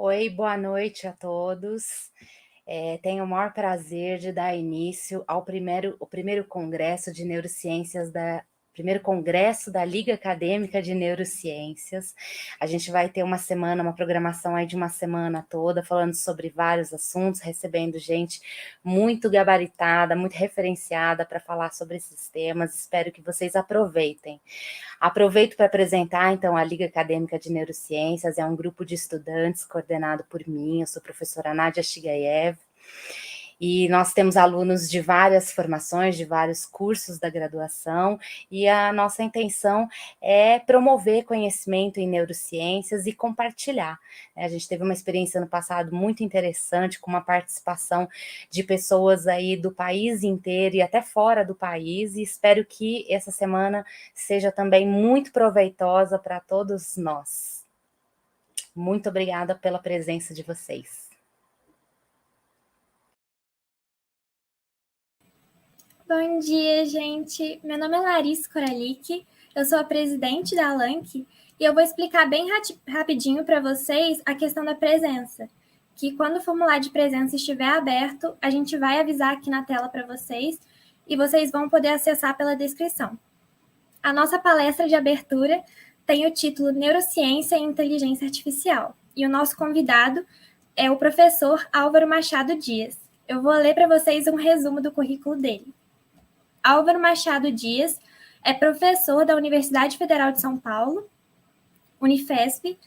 Oi, boa noite a todos. Tenho o maior prazer de dar início ao primeiro congresso de neurociências da primeiro congresso da Liga Acadêmica de Neurociências. A gente vai ter uma programação aí de uma semana toda, falando sobre vários assuntos, recebendo gente muito gabaritada, muito referenciada para falar sobre esses temas. Espero que vocês aproveitem. Aproveito para apresentar, então, a Liga Acadêmica de Neurociências, é um grupo de estudantes coordenado por mim, eu sou a professora Nádia Shigaev, e nós temos alunos de várias formações, de vários cursos da graduação, e a nossa intenção é promover conhecimento em neurociências e compartilhar. A gente teve uma experiência no passado muito interessante, com uma participação de pessoas aí do país inteiro e até fora do país, e espero que essa semana seja também muito proveitosa para todos nós. Muito obrigada pela presença de vocês. Bom dia, gente. Meu nome é Larissa Koralik, eu sou a presidente da ALANC e eu vou explicar bem rapidinho para vocês a questão da presença, que quando o formulário de presença estiver aberto, a gente vai avisar aqui na tela para vocês e vocês vão poder acessar pela descrição. A nossa palestra de abertura tem o título Neurociência e Inteligência Artificial e o nosso convidado é o professor Álvaro Machado Dias. Eu vou ler para vocês um resumo do currículo dele. Álvaro Machado Dias é professor da Universidade Federal de São Paulo, Unifesp,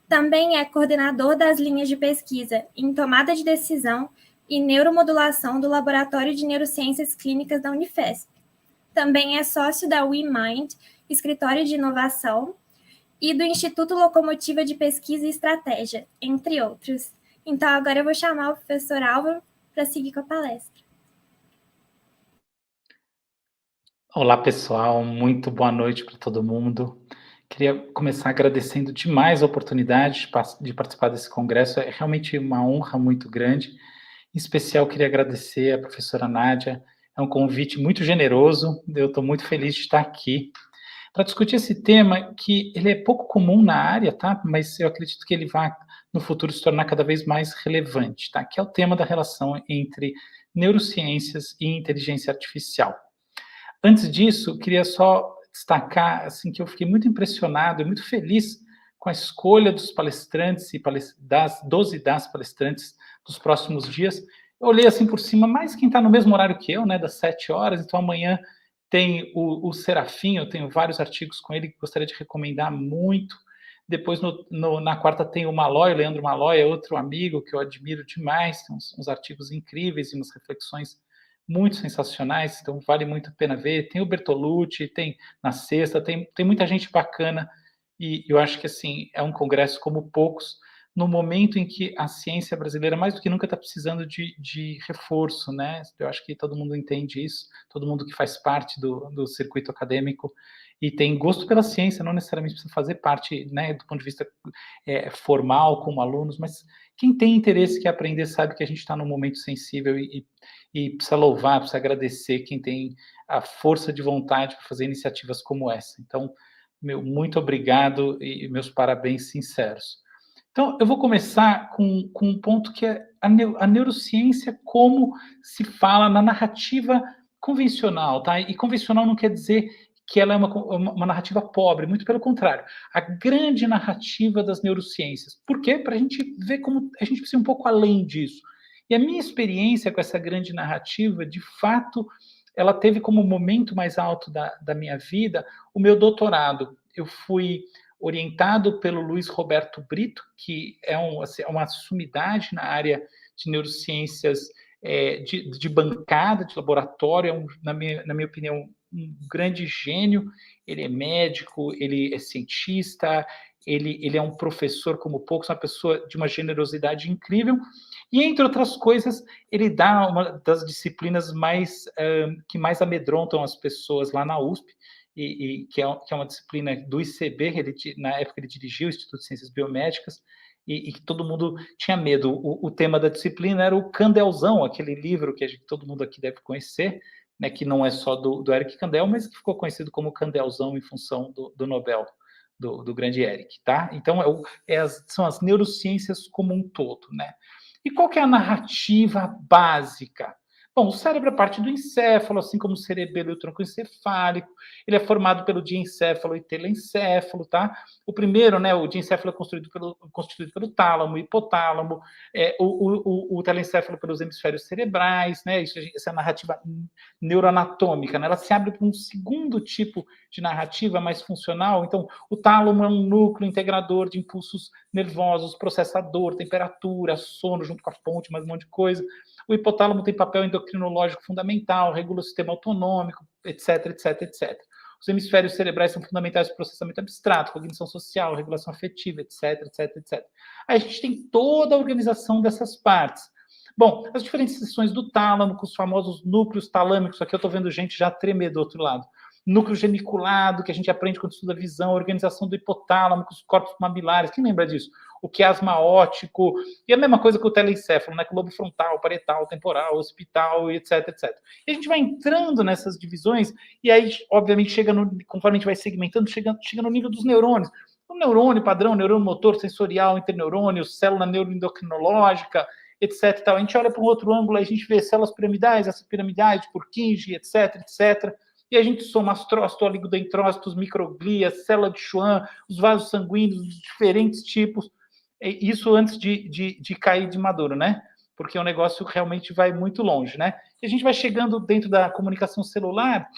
também é coordenador das linhas de pesquisa em tomada de decisão e neuromodulação do Laboratório de Neurociências Clínicas da Unifesp. Também é sócio da WeMind, escritório de inovação, e do Instituto Locomotiva de Pesquisa e Estratégia, entre outros. Então, agora eu vou chamar o professor Álvaro para seguir com a palestra. Olá, pessoal, muito boa noite para todo mundo. Queria começar agradecendo demais a oportunidade de participar desse congresso, é realmente uma honra muito grande. Em especial, queria agradecer a professora Nádia, é um convite muito generoso, eu estou muito feliz de estar aqui para discutir esse tema que ele é pouco comum na área, tá? Mas eu acredito que ele vai, no futuro, se tornar cada vez mais relevante, tá? Que é o tema da relação entre neurociências e inteligência artificial. Antes disso, queria só destacar assim, que eu fiquei muito impressionado e muito feliz com a escolha dos palestrantes e das palestrantes dos próximos dias. Eu olhei assim por cima, mas quem está no mesmo horário que eu, né, das 7 horas, então amanhã tem o Serafim, eu tenho vários artigos com ele que gostaria de recomendar muito. Depois, na quarta, tem o Malloy, o Leandro Malloy, é outro amigo que eu admiro demais, tem uns artigos incríveis e umas reflexões muito sensacionais, então vale muito a pena ver. Tem o Bertolucci, tem na sexta, tem muita gente bacana, e eu acho que assim é um congresso como poucos, no momento em que a ciência brasileira, mais do que nunca, está precisando de reforço, né? Eu acho que todo mundo entende isso, todo mundo que faz parte do circuito acadêmico e tem gosto pela ciência, não necessariamente precisa fazer parte, né, do ponto de vista formal, como alunos, mas quem tem interesse, quer aprender, sabe que a gente está num momento sensível e precisa louvar, precisa agradecer quem tem a força de vontade para fazer iniciativas como essa. Então, muito obrigado e meus parabéns sinceros. Então, eu vou começar com um ponto que é a neurociência, como se fala na narrativa convencional, tá? E convencional não quer dizer que ela é uma narrativa pobre, muito pelo contrário. A grande narrativa das neurociências. Por quê? Para a gente ver como a gente precisa ir um pouco além disso. E a minha experiência com essa grande narrativa, de fato, ela teve como momento mais alto da minha vida o meu doutorado. Eu fui orientado pelo Luiz Roberto Brito, que é uma sumidade na área de neurociências de bancada, de laboratório, na minha opinião, um grande gênio. Ele é médico, ele é cientista, ele é um professor como poucos, uma pessoa de uma generosidade incrível, e, entre outras coisas, ele dá uma das disciplinas que mais amedrontam as pessoas lá na USP, que é uma disciplina do ICB, na época ele dirigiu o Instituto de Ciências Biomédicas, e que todo mundo tinha medo. O tema da disciplina era o Candelzão, aquele livro que todo mundo aqui deve conhecer, né, que não é só do Eric Kandel, mas que ficou conhecido como Candelzão em função do Nobel do grande Eric, tá? Então, são as neurociências como um todo, né? E qual que é a narrativa básica? Bom, o cérebro é parte do encéfalo, assim como o cerebelo e o tronco encefálico. Ele é formado pelo diencéfalo e telencéfalo, tá? O primeiro, né, o diencéfalo é constituído pelo tálamo e hipotálamo, o telencéfalo pelos hemisférios cerebrais, né? Essa é a narrativa neuroanatômica, né? Ela se abre para um segundo tipo de narrativa mais funcional. Então, o tálamo é um núcleo integrador de impulsos nervosos, processador, temperatura, sono, junto com a fonte, mais um monte de coisa. O hipotálamo tem papel endocrinológico fundamental, regula o sistema autonômico, etc, etc, etc. Os hemisférios cerebrais são fundamentais para o processamento abstrato, cognição social, regulação afetiva, etc, etc, etc. Aí a gente tem toda a organização dessas partes. Bom, as diferentes seções do tálamo, com os famosos núcleos talâmicos, aqui eu estou vendo gente já tremer do outro lado. Núcleo geniculado, que a gente aprende quando estuda visão, organização do hipotálamo, com os corpos mamilares, quem lembra disso? O quiasma óptico, e a mesma coisa com o telencéfalo, né? Com o lobo frontal, parietal, temporal, occipital, etc, etc. E a gente vai entrando nessas divisões, e aí, obviamente, conforme a gente vai segmentando, chega no nível dos neurônios. O neurônio padrão, neurônio motor, sensorial, interneurônio, célula neuroendocrinológica, etc. Tal. A gente olha para um outro ângulo, aí a gente vê células piramidais, essas piramidais de Purkinje, etc, etc. E a gente soma astrócito, oligodendrócitos, microglias, célula de Schwann, os vasos sanguíneos de diferentes tipos. Isso antes de cair de maduro, né? Porque o negócio realmente vai muito longe, né? E a gente vai chegando dentro da comunicação celular,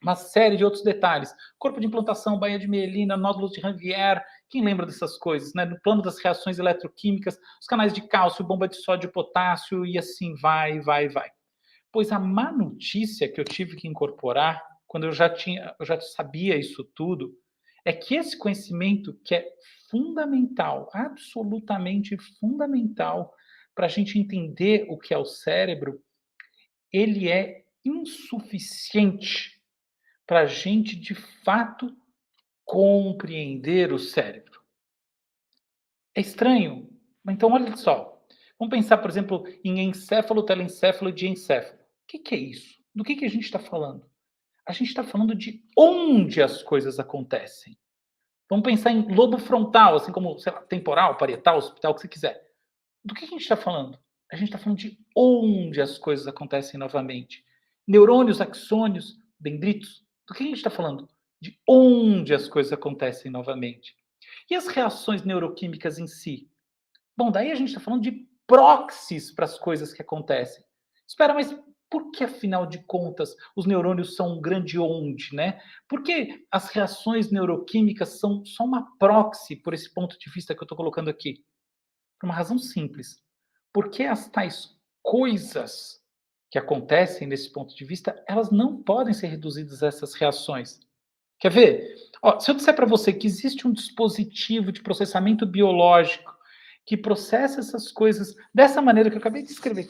uma série de outros detalhes. Corpo de implantação, baía de mielina, nódulos de Ranvier, quem lembra dessas coisas, né? No plano das reações eletroquímicas, os canais de cálcio, bomba de sódio e potássio, e assim vai. Pois a má notícia que eu tive que incorporar, quando eu já sabia isso tudo, é que esse conhecimento que é fundamental, absolutamente fundamental, para a gente entender o que é o cérebro, ele é insuficiente para a gente, de fato, compreender o cérebro. É estranho. Então, olha só. Vamos pensar, por exemplo, em encéfalo, telencéfalo e diencéfalo. O que é isso? Do que a gente está falando? A gente está falando de onde as coisas acontecem. Vamos pensar em lobo frontal, assim como, sei lá, temporal, parietal, occipital, o que você quiser. Do que a gente está falando? A gente está falando de onde as coisas acontecem novamente. Neurônios, axônios, dendritos. Do que a gente está falando? De onde as coisas acontecem novamente. E as reações neuroquímicas em si? Bom, daí a gente está falando de proxies para as coisas que acontecem. Espera, mas por que, afinal de contas, os neurônios são um grande onde, né? Por que as reações neuroquímicas são só uma proxy, por esse ponto de vista que eu estou colocando aqui? Por uma razão simples. Porque as tais coisas que acontecem nesse ponto de vista, elas não podem ser reduzidas a essas reações. Quer ver? Ó, se eu disser para você que existe um dispositivo de processamento biológico que processa essas coisas dessa maneira que eu acabei de descrever,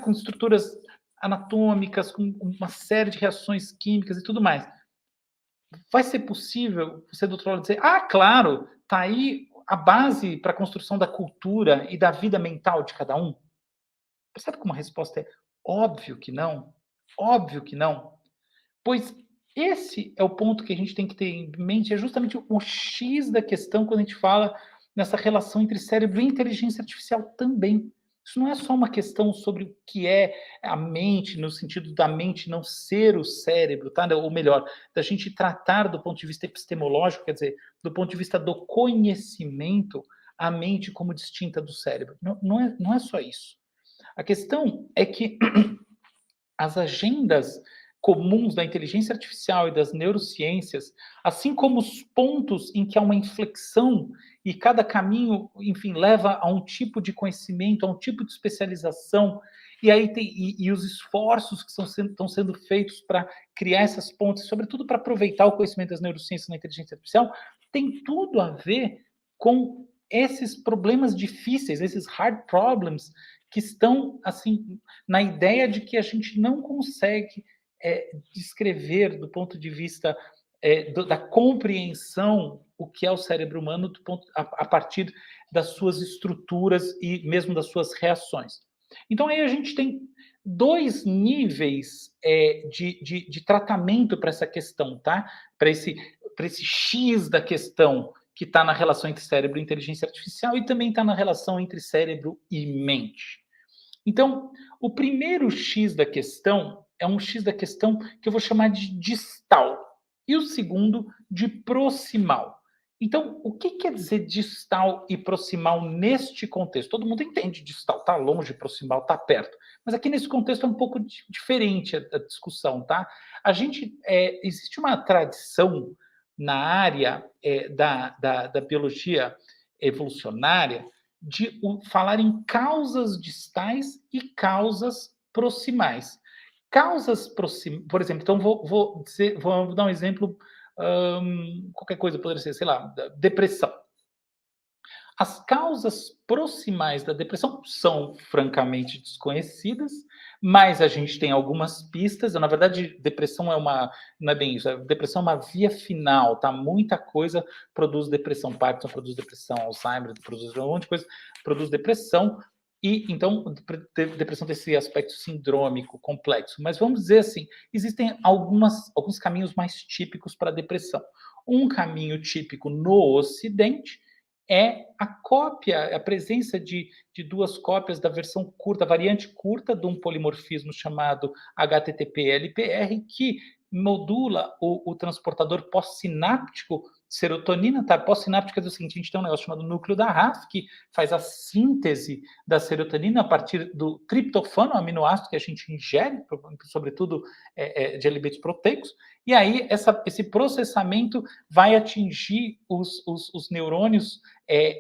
com estruturas anatômicas, com uma série de reações químicas e tudo mais, vai ser possível você do outro lado dizer, claro, tá aí a base para a construção da cultura e da vida mental de cada um? Percebe como a resposta é óbvio que não? Óbvio que não. Pois esse é o ponto que a gente tem que ter em mente, é justamente o X da questão quando a gente fala nessa relação entre cérebro e inteligência artificial também. Isso não é só uma questão sobre o que é a mente, no sentido da mente não ser o cérebro, tá? Ou melhor, da gente tratar do ponto de vista epistemológico, quer dizer, do ponto de vista do conhecimento, a mente como distinta do cérebro. Não é só isso. A questão é que as agendas comuns da inteligência artificial e das neurociências, assim como os pontos em que há uma inflexão e cada caminho, enfim, leva a um tipo de conhecimento, a um tipo de especialização, e aí e os esforços que estão sendo feitos para criar essas pontes, sobretudo para aproveitar o conhecimento das neurociências na inteligência artificial, tem tudo a ver com esses problemas difíceis, esses hard problems, que estão, assim, na ideia de que a gente não consegue descrever do ponto de vista da compreensão o que é o cérebro humano a partir das suas estruturas e mesmo das suas reações. Então aí a gente tem dois níveis de tratamento para essa questão, tá? Para esse esse X da questão que está na relação entre cérebro e inteligência artificial e também está na relação entre cérebro e mente. Então, o primeiro X da questão é um X da questão que eu vou chamar de distal e o segundo de proximal. Então, o que quer dizer distal e proximal neste contexto? Todo mundo entende distal, está longe, proximal está perto. Mas aqui nesse contexto é um pouco diferente a discussão, tá? Existe uma tradição na área da biologia evolucionária de falar em causas distais e causas proximais. Causas proximais, por exemplo, então vou dar um exemplo, qualquer coisa poderia ser, sei lá, depressão. As causas proximais da depressão são francamente desconhecidas, mas a gente tem algumas pistas. Na verdade, depressão não é bem isso. A depressão é uma via final, tá? Muita coisa produz depressão. Parkinson produz depressão, Alzheimer produz um monte de coisa, produz depressão. E então, depressão tem esse aspecto sindrômico complexo. Mas vamos dizer assim, existem alguns caminhos mais típicos para a depressão. Um caminho típico no Ocidente é a presença de duas cópias da versão curta, a variante curta de um polimorfismo chamado HTTP-LPR, que modula o transportador pós-sináptico serotonina, tá? Pós-sináptica é o seguinte, a gente tem um negócio chamado núcleo da RAF, que faz a síntese da serotonina a partir do triptofano, o aminoácido que a gente ingere, sobretudo de alimentos proteicos, e aí esse processamento vai atingir os neurônios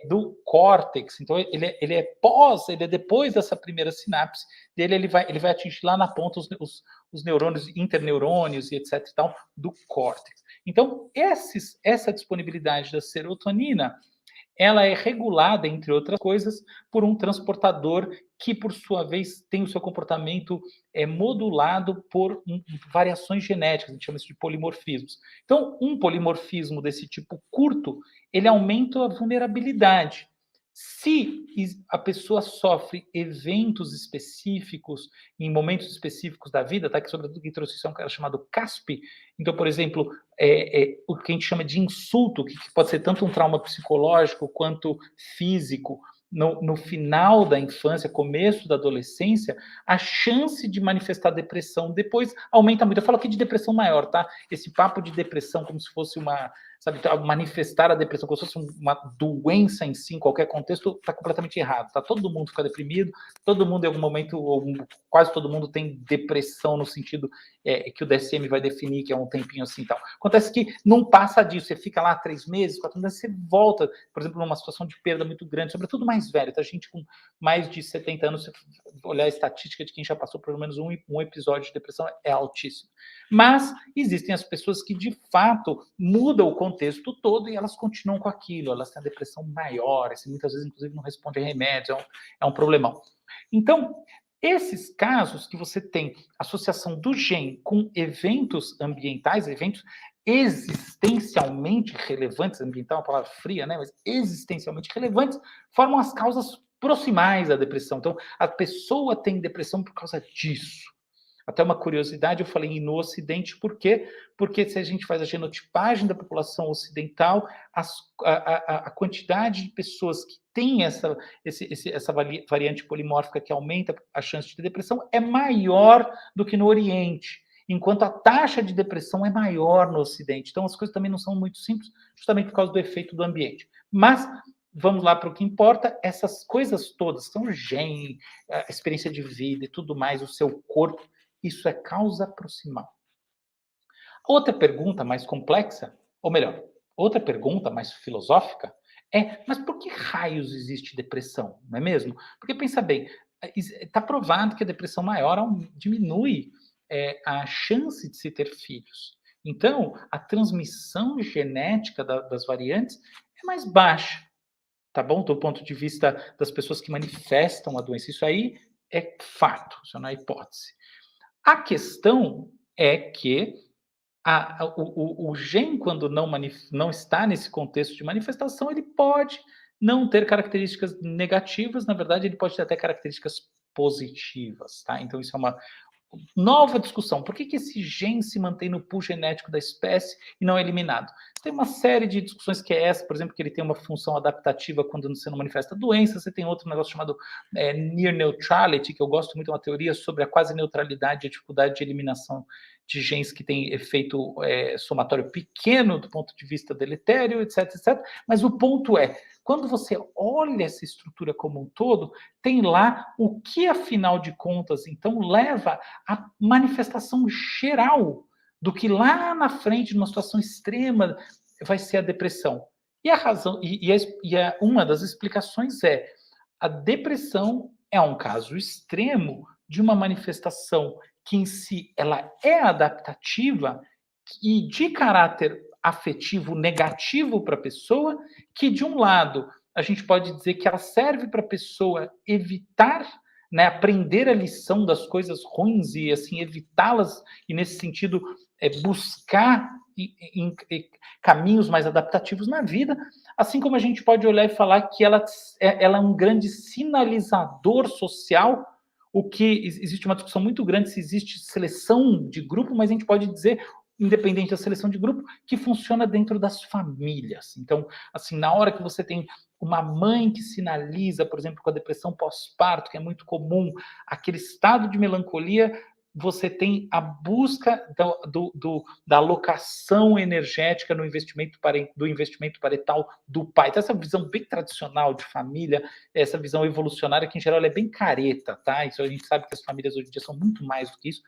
do córtex. Então, ele é depois dessa primeira sinapse dele, ele vai atingir lá na ponta os neurônios, interneurônios e etc. e tal, do córtex. Então, essa disponibilidade da serotonina, ela é regulada, entre outras coisas, por um transportador que, por sua vez, tem o seu comportamento modulado por variações genéticas, a gente chama isso de polimorfismos. Então, um polimorfismo desse tipo curto, ele aumenta a vulnerabilidade. Se a pessoa sofre eventos específicos, em momentos específicos da vida, tá? Que sobretudo quem trouxe isso é um cara chamado Caspi. Então, por exemplo, o que a gente chama de insulto, que pode ser tanto um trauma psicológico quanto físico, no final da infância, começo da adolescência, a chance de manifestar depressão depois aumenta muito. Eu falo aqui de depressão maior, tá? Esse papo de depressão como se fosse manifestar a depressão como se fosse uma doença em si, em qualquer contexto, está completamente errado, tá? Todo mundo fica deprimido, todo mundo em algum momento, ou quase todo mundo tem depressão no sentido que o DSM vai definir, que é um tempinho assim e tal. Acontece que não passa disso, você fica lá 3 meses, 4 meses, você volta, por exemplo, numa situação de perda muito grande, sobretudo mais velho, tá? Gente com mais de 70 anos, se olhar a estatística de quem já passou por pelo menos um episódio de depressão, é altíssimo. Mas existem as pessoas que, de fato, mudam o contexto todo e elas continuam com aquilo, elas têm a depressão maior, assim, muitas vezes, inclusive, não respondem a remédios, é um problemão. Então, esses casos que você tem associação do gene com eventos ambientais, eventos existencialmente relevantes, ambiental é uma palavra fria, né? Mas existencialmente relevantes, formam as causas proximais da depressão. Então, a pessoa tem depressão por causa disso. Até uma curiosidade, eu falei no Ocidente, por quê? Porque se a gente faz a genotipagem da população ocidental, a quantidade de pessoas que têm essa variante polimórfica que aumenta a chance de ter depressão é maior do que no Oriente, enquanto a taxa de depressão é maior no Ocidente. Então, as coisas também não são muito simples, justamente por causa do efeito do ambiente. Mas vamos lá para o que importa, essas coisas todas, são o gene, a experiência de vida e tudo mais, o seu corpo, isso é causa proximal. Outra pergunta mais complexa, ou melhor, outra pergunta mais filosófica mas por que raios existe depressão, não é mesmo? Porque pensa bem, está provado que a depressão maior diminui a chance de se ter filhos. Então, a transmissão genética das variantes é mais baixa, tá bom? Do ponto de vista das pessoas que manifestam a doença. Isso aí é fato, isso não é hipótese. A questão é que o gene, quando não está nesse contexto de manifestação, ele pode não ter características negativas, na verdade, ele pode ter até características positivas, tá? Então, isso é uma nova discussão. Por que esse gene se mantém no pool genético da espécie e não é eliminado? tem uma série de discussões que é essa, por exemplo, que ele tem uma função adaptativa quando você não manifesta doença. Você tem outro negócio chamado near neutrality, que eu gosto muito, é uma teoria sobre a quase neutralidade e a dificuldade de eliminação de genes que têm efeito somatório pequeno do ponto de vista deletério, etc, etc. Mas o ponto é, quando você olha essa estrutura como um todo, tem lá o que, afinal de contas, então, leva à manifestação geral do que lá na frente, numa situação extrema, vai ser a depressão. E a razão, uma das explicações é a depressão é um caso extremo de uma manifestação que em si ela é adaptativa e de caráter afetivo negativo para a pessoa, que de um lado a gente pode dizer que ela serve para a pessoa evitar, né, aprender a lição das coisas ruins e assim evitá-las, e nesse sentido buscar em caminhos mais adaptativos na vida, assim como a gente pode olhar e falar que ela é um grande sinalizador social. O que existe uma discussão muito grande se existe seleção de grupo, mas a gente pode dizer, independente da seleção de grupo, que funciona dentro das famílias. Então, assim, na hora que você tem uma mãe que sinaliza, por exemplo, com a depressão pós-parto, que é muito comum, aquele estado de melancolia, você tem a busca da alocação energética no investimento do investimento parental do pai. Então, essa visão bem tradicional de família, essa visão evolucionária, que em geral é bem careta, tá? Isso a gente sabe que as famílias hoje em dia são muito mais do que isso,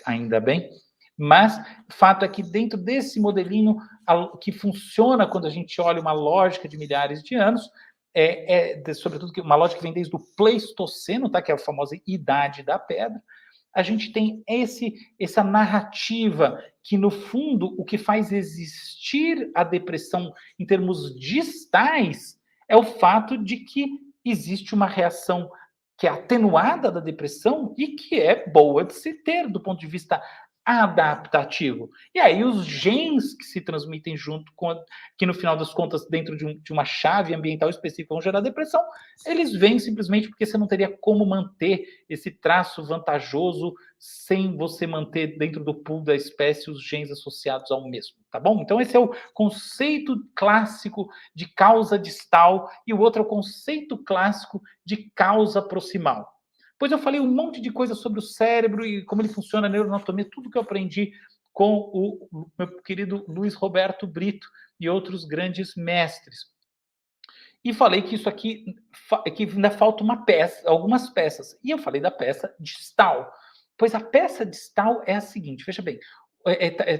ainda bem. Mas o fato é que dentro desse modelinho que funciona quando a gente olha uma lógica de milhares de anos, sobretudo uma lógica que vem desde o Pleistoceno, tá? Que é a famosa Idade da Pedra, a gente tem essa narrativa que, no fundo, o que faz existir a depressão em termos distais é o fato de que existe uma reação que é atenuada da depressão e que é boa de se ter do ponto de vista adaptativo. E aí os genes que se transmitem junto com, que no final das contas, dentro de uma chave ambiental específica vão gerar depressão, eles vêm simplesmente porque você não teria como manter esse traço vantajoso sem você manter dentro do pool da espécie os genes associados ao mesmo, tá bom? Então esse é o conceito clássico de causa distal e o outro é o conceito clássico de causa proximal. Pois eu falei um monte de coisa sobre o cérebro e como ele funciona, a neuroanatomia, tudo que eu aprendi com o meu querido Luiz Roberto Brito e outros grandes mestres. E falei que isso aqui, que ainda falta uma peça, algumas peças. E eu falei da peça distal. Pois a peça distal é a seguinte, veja bem,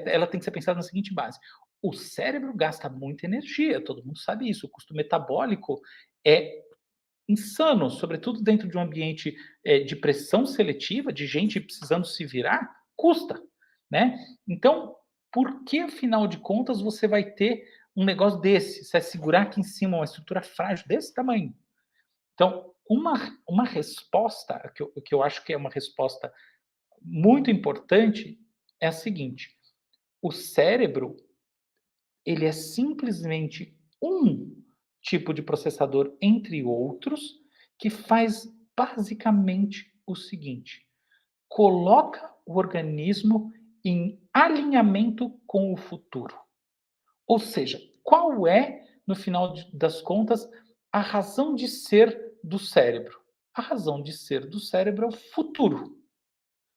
ela tem que ser pensada na seguinte base. O cérebro gasta muita energia, todo mundo sabe isso. O custo metabólico é insano, sobretudo dentro de um ambiente de pressão seletiva, de gente precisando se virar, custa, né? Então, por que, afinal de contas, você vai ter um negócio desse? Se é segurar aqui em cima uma estrutura frágil desse tamanho. Então, uma resposta, que eu acho que é uma resposta muito importante, é a seguinte: o cérebro, ele é simplesmente um tipo de processador, entre outros, que faz basicamente o seguinte: coloca o organismo em alinhamento com o futuro. Ou seja, qual é, no final das contas, a razão de ser do cérebro? A razão de ser do cérebro é o futuro.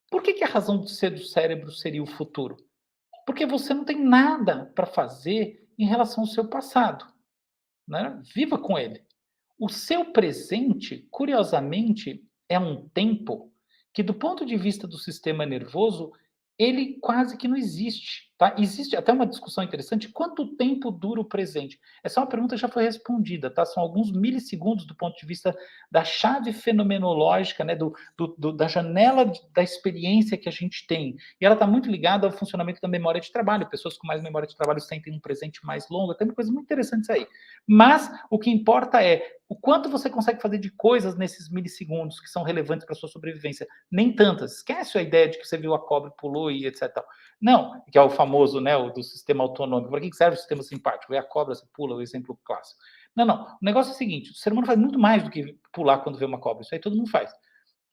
Por que a razão de ser do cérebro seria o futuro? Porque você não tem nada para fazer em relação ao seu passado. Né? Viva com ele. O seu presente, curiosamente, é um tempo que, do ponto de vista do sistema nervoso, ele quase que não existe. Tá? Existe até uma discussão interessante: quanto tempo dura o presente? Essa é uma pergunta que já foi respondida, tá? São alguns milissegundos do ponto de vista da chave fenomenológica, né? Da janela da experiência que a gente tem. E ela está muito ligada ao funcionamento da memória de trabalho. Pessoas com mais memória de trabalho sentem um presente mais longo. Tem coisas muito interessantes aí. Mas o que importa é o quanto você consegue fazer de coisas nesses milissegundos que são relevantes para a sua sobrevivência. Nem tantas. Esquece a ideia de que você viu a cobra, pulou e etc. Não, que é o famoso, né, o do sistema autonômico. Para que serve o sistema simpático? Vê a cobra, você pula, o exemplo clássico. Não. O negócio é o seguinte: o ser humano faz muito mais do que pular quando vê uma cobra. Isso aí todo mundo faz.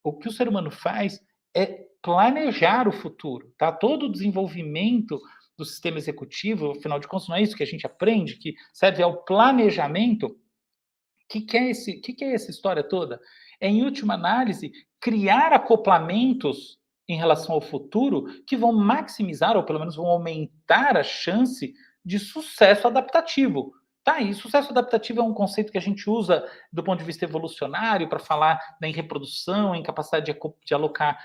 O que o ser humano faz é planejar o futuro, tá? Todo o desenvolvimento do sistema executivo, afinal de contas, não é isso que a gente aprende, que serve ao planejamento. O que é essa história toda? É, em última análise, criar acoplamentos em relação ao futuro que vão maximizar, ou pelo menos vão aumentar a chance de sucesso adaptativo. Tá, e sucesso adaptativo é um conceito que a gente usa do ponto de vista evolucionário para falar em reprodução, em capacidade de alocar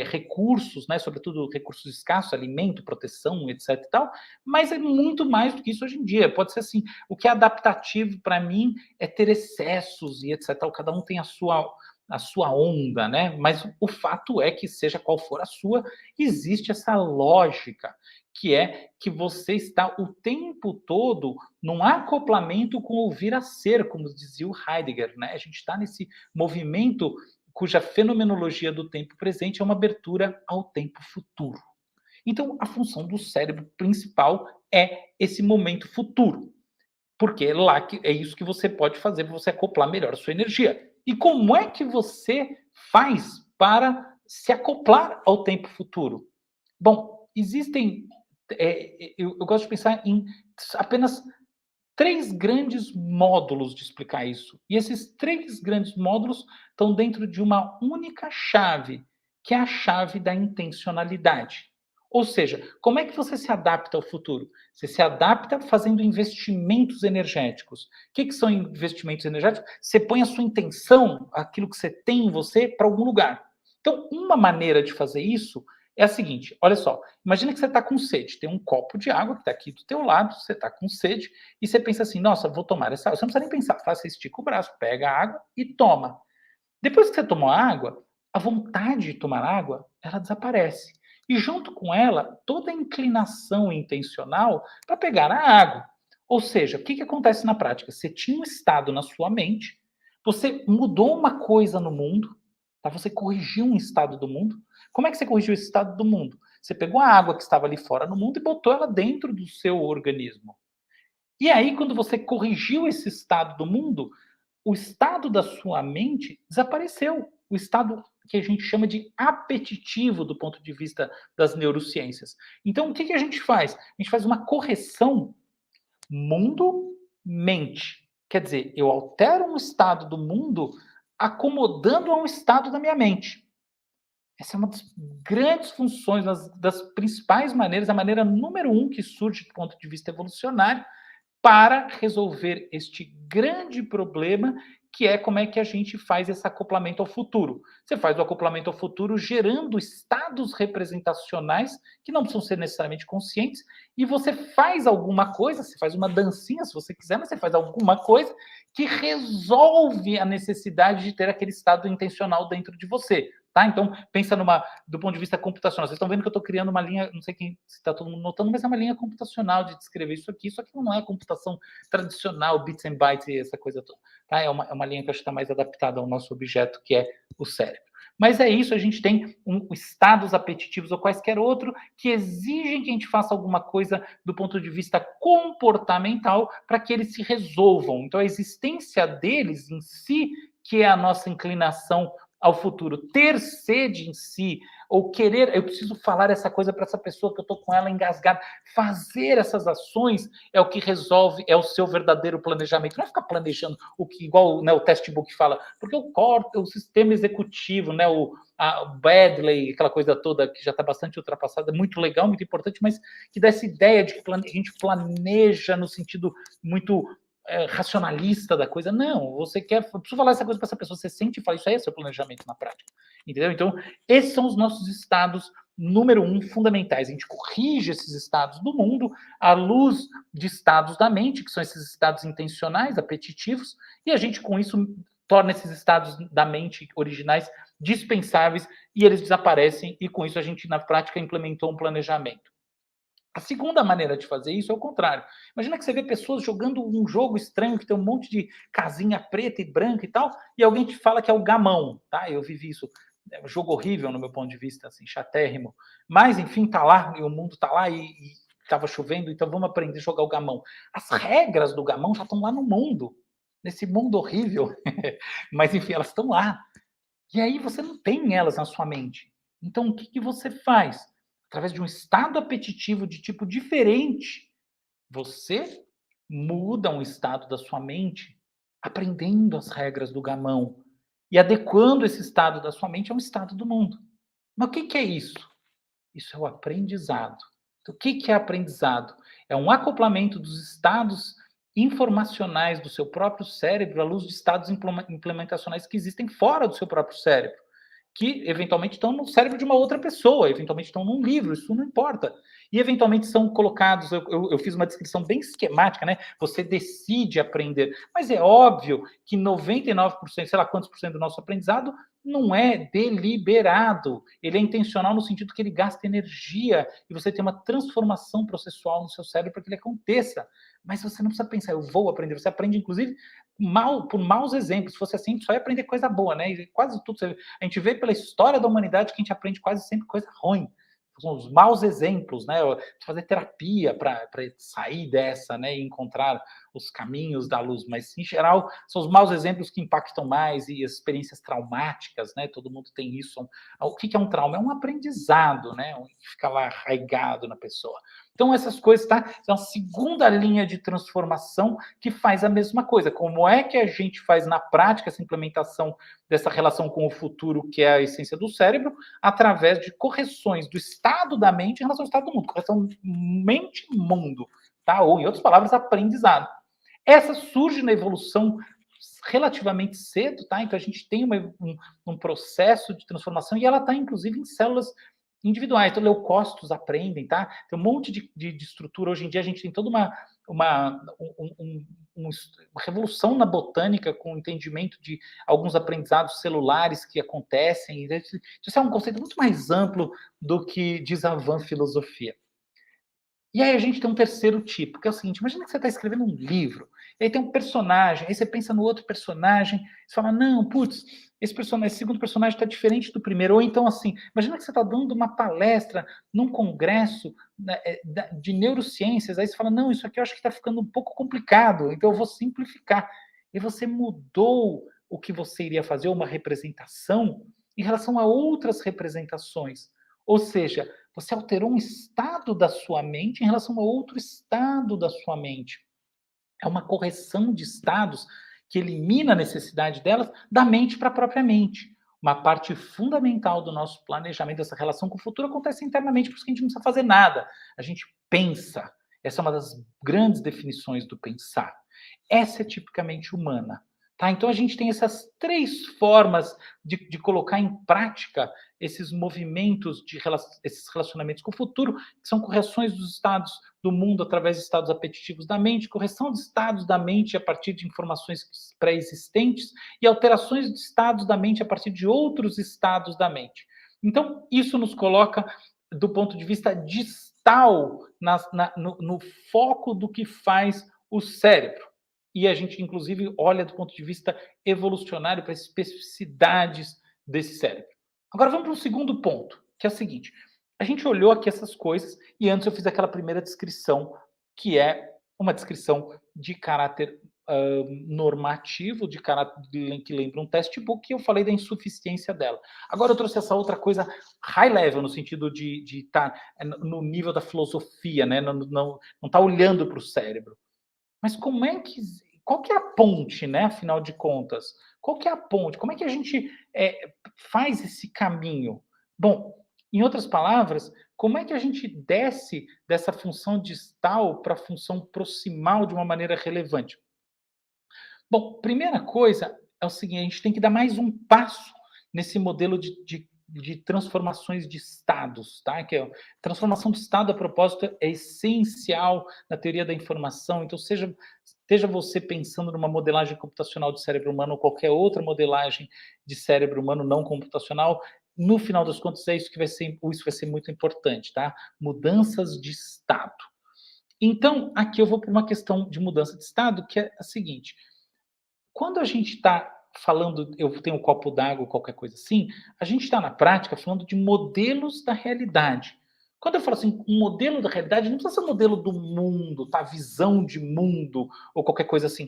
recursos, né, sobretudo recursos escassos, alimento, proteção, etc. e tal, mas é muito mais do que isso hoje em dia. Pode ser assim, o que é adaptativo para mim é ter excessos e etc. Cada um tem a sua onda, né? Mas o fato é que, seja qual for a sua, existe essa lógica, que é que você está o tempo todo num acoplamento com o vir a ser, como dizia o Heidegger, né? A gente está nesse movimento cuja fenomenologia do tempo presente é uma abertura ao tempo futuro. Então, a função do cérebro principal é esse momento futuro, porque é lá que é isso que você pode fazer para você acoplar melhor a sua energia. E como é que você faz para se acoplar ao tempo futuro? Bom, existem eu gosto de pensar em apenas 3 grandes módulos de explicar isso. E esses 3 grandes módulos estão dentro de uma única chave, que é a chave da intencionalidade. Ou seja, como é que você se adapta ao futuro? Você se adapta fazendo investimentos energéticos. O que são investimentos energéticos? Você põe a sua intenção, aquilo que você tem em você, para algum lugar. Então, uma maneira de fazer isso é a seguinte, olha só, imagina que você está com sede, tem um copo de água que está aqui do teu lado, você está com sede, e você pensa assim, nossa, vou tomar essa água. Você não precisa nem pensar, você estica o braço, pega a água e toma. Depois que você tomou a água, a vontade de tomar água, ela desaparece. E junto com ela, toda a inclinação intencional para pegar a água. Ou seja, o que acontece na prática? Você tinha um estado na sua mente, você mudou uma coisa no mundo, tá? Você corrigiu um estado do mundo. Como é que você corrigiu esse estado do mundo? Você pegou a água que estava ali fora no mundo e botou ela dentro do seu organismo. E aí, quando você corrigiu esse estado do mundo, o estado da sua mente desapareceu. O estado que a gente chama de apetitivo do ponto de vista das neurociências. Então, o que a gente faz? A gente faz uma correção mundo-mente. Quer dizer, eu altero um estado do mundo acomodando a um estado da minha mente. Essa é uma das grandes funções, das principais maneiras, a maneira número 1 que surge do ponto de vista evolucionário para resolver este grande problema, que é como é que a gente faz esse acoplamento ao futuro. Você faz o acoplamento ao futuro gerando estados representacionais que não precisam ser necessariamente conscientes, e você faz alguma coisa, você faz uma dancinha se você quiser, mas você faz alguma coisa que resolve a necessidade de ter aquele estado intencional dentro de você. Tá? Então, pensa do ponto de vista computacional. Vocês estão vendo que eu estou criando uma linha, não sei se está todo mundo notando, mas é uma linha computacional de descrever isso aqui. Isso aqui não é computação tradicional, bits and bytes e essa coisa toda. Tá? É uma linha que eu acho que está mais adaptada ao nosso objeto, que é o cérebro. Mas é isso, a gente tem estados apetitivos ou quaisquer outro que exigem que a gente faça alguma coisa do ponto de vista comportamental para que eles se resolvam. Então, a existência deles em si, que é a nossa inclinação ao futuro, ter sede em si, ou querer, eu preciso falar essa coisa para essa pessoa que eu estou com ela engasgada, fazer essas ações é o que resolve, é o seu verdadeiro planejamento. Não é ficar planejando o que, igual, né, o textbook fala, porque o sistema executivo, né, a Badley, aquela coisa toda que já está bastante ultrapassada, é muito legal, muito importante, mas que dá essa ideia de que a gente planeja no sentido muito racionalista da coisa. Não, você quer... Eu preciso falar essa coisa para essa pessoa, você sente e fala, isso aí é seu planejamento na prática. Entendeu? Então, esses são os nossos estados, número 1, fundamentais. A gente corrige esses estados do mundo à luz de estados da mente, que são esses estados intencionais, apetitivos, e a gente, com isso, torna esses estados da mente originais dispensáveis e eles desaparecem, e com isso a gente, na prática, implementou um planejamento. A segunda maneira de fazer isso é o contrário. Imagina que você vê pessoas jogando um jogo estranho que tem um monte de casinha preta e branca e tal, e alguém te fala que é o gamão, tá? Eu vivi isso. É um jogo horrível no meu ponto de vista, assim, chatérrimo. Mas, enfim, tá lá, e o mundo tá lá, e estava chovendo, então vamos aprender a jogar o gamão. As regras do gamão já estão lá no mundo, nesse mundo horrível. Mas, enfim, elas estão lá. E aí você não tem elas na sua mente. Então, o que você faz? através de um estado apetitivo de tipo diferente, você muda um estado da sua mente, aprendendo as regras do gamão e adequando esse estado da sua mente a um estado do mundo. Mas o que que é isso? Isso é o aprendizado. Então, o que que é aprendizado? É um acoplamento dos estados informacionais do seu próprio cérebro à luz de estados implementacionais que existem fora do seu próprio cérebro, que eventualmente estão no cérebro de uma outra pessoa, eventualmente estão num livro, isso não importa. E eventualmente são colocados, eu fiz uma descrição bem esquemática, né? Você decide aprender, mas é óbvio que 99%, sei lá quantos por cento do nosso aprendizado não é deliberado, ele é intencional no sentido que ele gasta energia e você tem uma transformação processual no seu cérebro para que ele aconteça. Mas você não precisa pensar, eu vou aprender, você aprende inclusive por maus exemplos. Se fosse assim, só ia aprender coisa boa, né? E quase tudo, a gente vê pela história da humanidade que a gente aprende quase sempre coisa ruim. São os maus exemplos, né? Fazer terapia para sair dessa, né? E encontrar os caminhos da luz. Mas, em geral, são os maus exemplos que impactam mais e as experiências traumáticas, né? Todo mundo tem isso. O que é um trauma? É um aprendizado, né? Que fica lá arraigado na pessoa. Então, essas coisas, tá? É uma segunda linha de transformação que faz a mesma coisa. Como é que a gente faz na prática essa implementação dessa relação com o futuro, que é a essência do cérebro, através de correções do estado da mente em relação ao estado do mundo. Correção mente-mundo, tá? Ou, em outras palavras, aprendizado. Essa surge na evolução relativamente cedo, tá? Então, a gente tem um processo de transformação e ela está, inclusive, em células individuais. Então, leucócitos aprendem, tá? Tem um monte de estrutura. Hoje em dia, a gente tem toda uma revolução na botânica com o entendimento de alguns aprendizados celulares que acontecem. Isso é um conceito muito mais amplo do que diz a van filosofia. E aí a gente tem um terceiro tipo, que é o seguinte: imagina que você está escrevendo um livro, e aí tem um personagem, aí você pensa no outro personagem, você fala, não, putz, esse segundo personagem está diferente do primeiro. Ou então, assim, imagina que você está dando uma palestra num congresso, né, de neurociências, aí você fala, não, isso aqui eu acho que está ficando um pouco complicado, então eu vou simplificar. E você mudou o que você iria fazer, uma representação, em relação a outras representações. Ou seja, você alterou um estado da sua mente em relação a outro estado da sua mente. É uma correção de estados que elimina a necessidade delas da mente para a própria mente. Uma parte fundamental do nosso planejamento, dessa relação com o futuro, acontece internamente, por isso que a gente não precisa fazer nada. A gente pensa. Essa é uma das grandes definições do pensar. Essa é tipicamente humana. Tá? Então a gente tem essas três formas de colocar em prática esses movimentos, esses relacionamentos com o futuro, que são correções dos estados do mundo através de estados apetitivos da mente, correção de estados da mente a partir de informações pré-existentes e alterações de estados da mente a partir de outros estados da mente. Então, isso nos coloca, do ponto de vista distal, no foco do que faz o cérebro. E a gente, inclusive, olha do ponto de vista evolucionário para as especificidades desse cérebro. Agora vamos para um segundo ponto, que é o seguinte: a gente olhou aqui essas coisas e antes eu fiz aquela primeira descrição, que é uma descrição de caráter normativo, de caráter que lembra um textbook, e eu falei da insuficiência dela. Agora eu trouxe essa outra coisa high level, no sentido de estar no nível da filosofia, né? Não está olhando para o cérebro. Mas qual que é a ponte, né, afinal de contas? Qual que é a ponte? Como é que a gente faz esse caminho? Bom, em outras palavras, como é que a gente desce dessa função distal para a função proximal de uma maneira relevante? Bom, primeira coisa é o seguinte: a gente tem que dar mais um passo nesse modelo de transformações de estados, tá? Que transformação de estado, a propósito, é essencial na teoria da informação. Então, esteja você pensando numa modelagem computacional de cérebro humano ou qualquer outra modelagem de cérebro humano não computacional, no final das contas isso vai ser muito importante, tá? Mudanças de estado. Então, aqui eu vou para uma questão de mudança de estado, que é a seguinte: quando a gente está falando, eu tenho um copo d'água, qualquer coisa assim, a gente está na prática falando de modelos da realidade. Quando eu falo assim, um modelo da realidade, não precisa ser um modelo do mundo, tá? Visão de mundo ou qualquer coisa assim.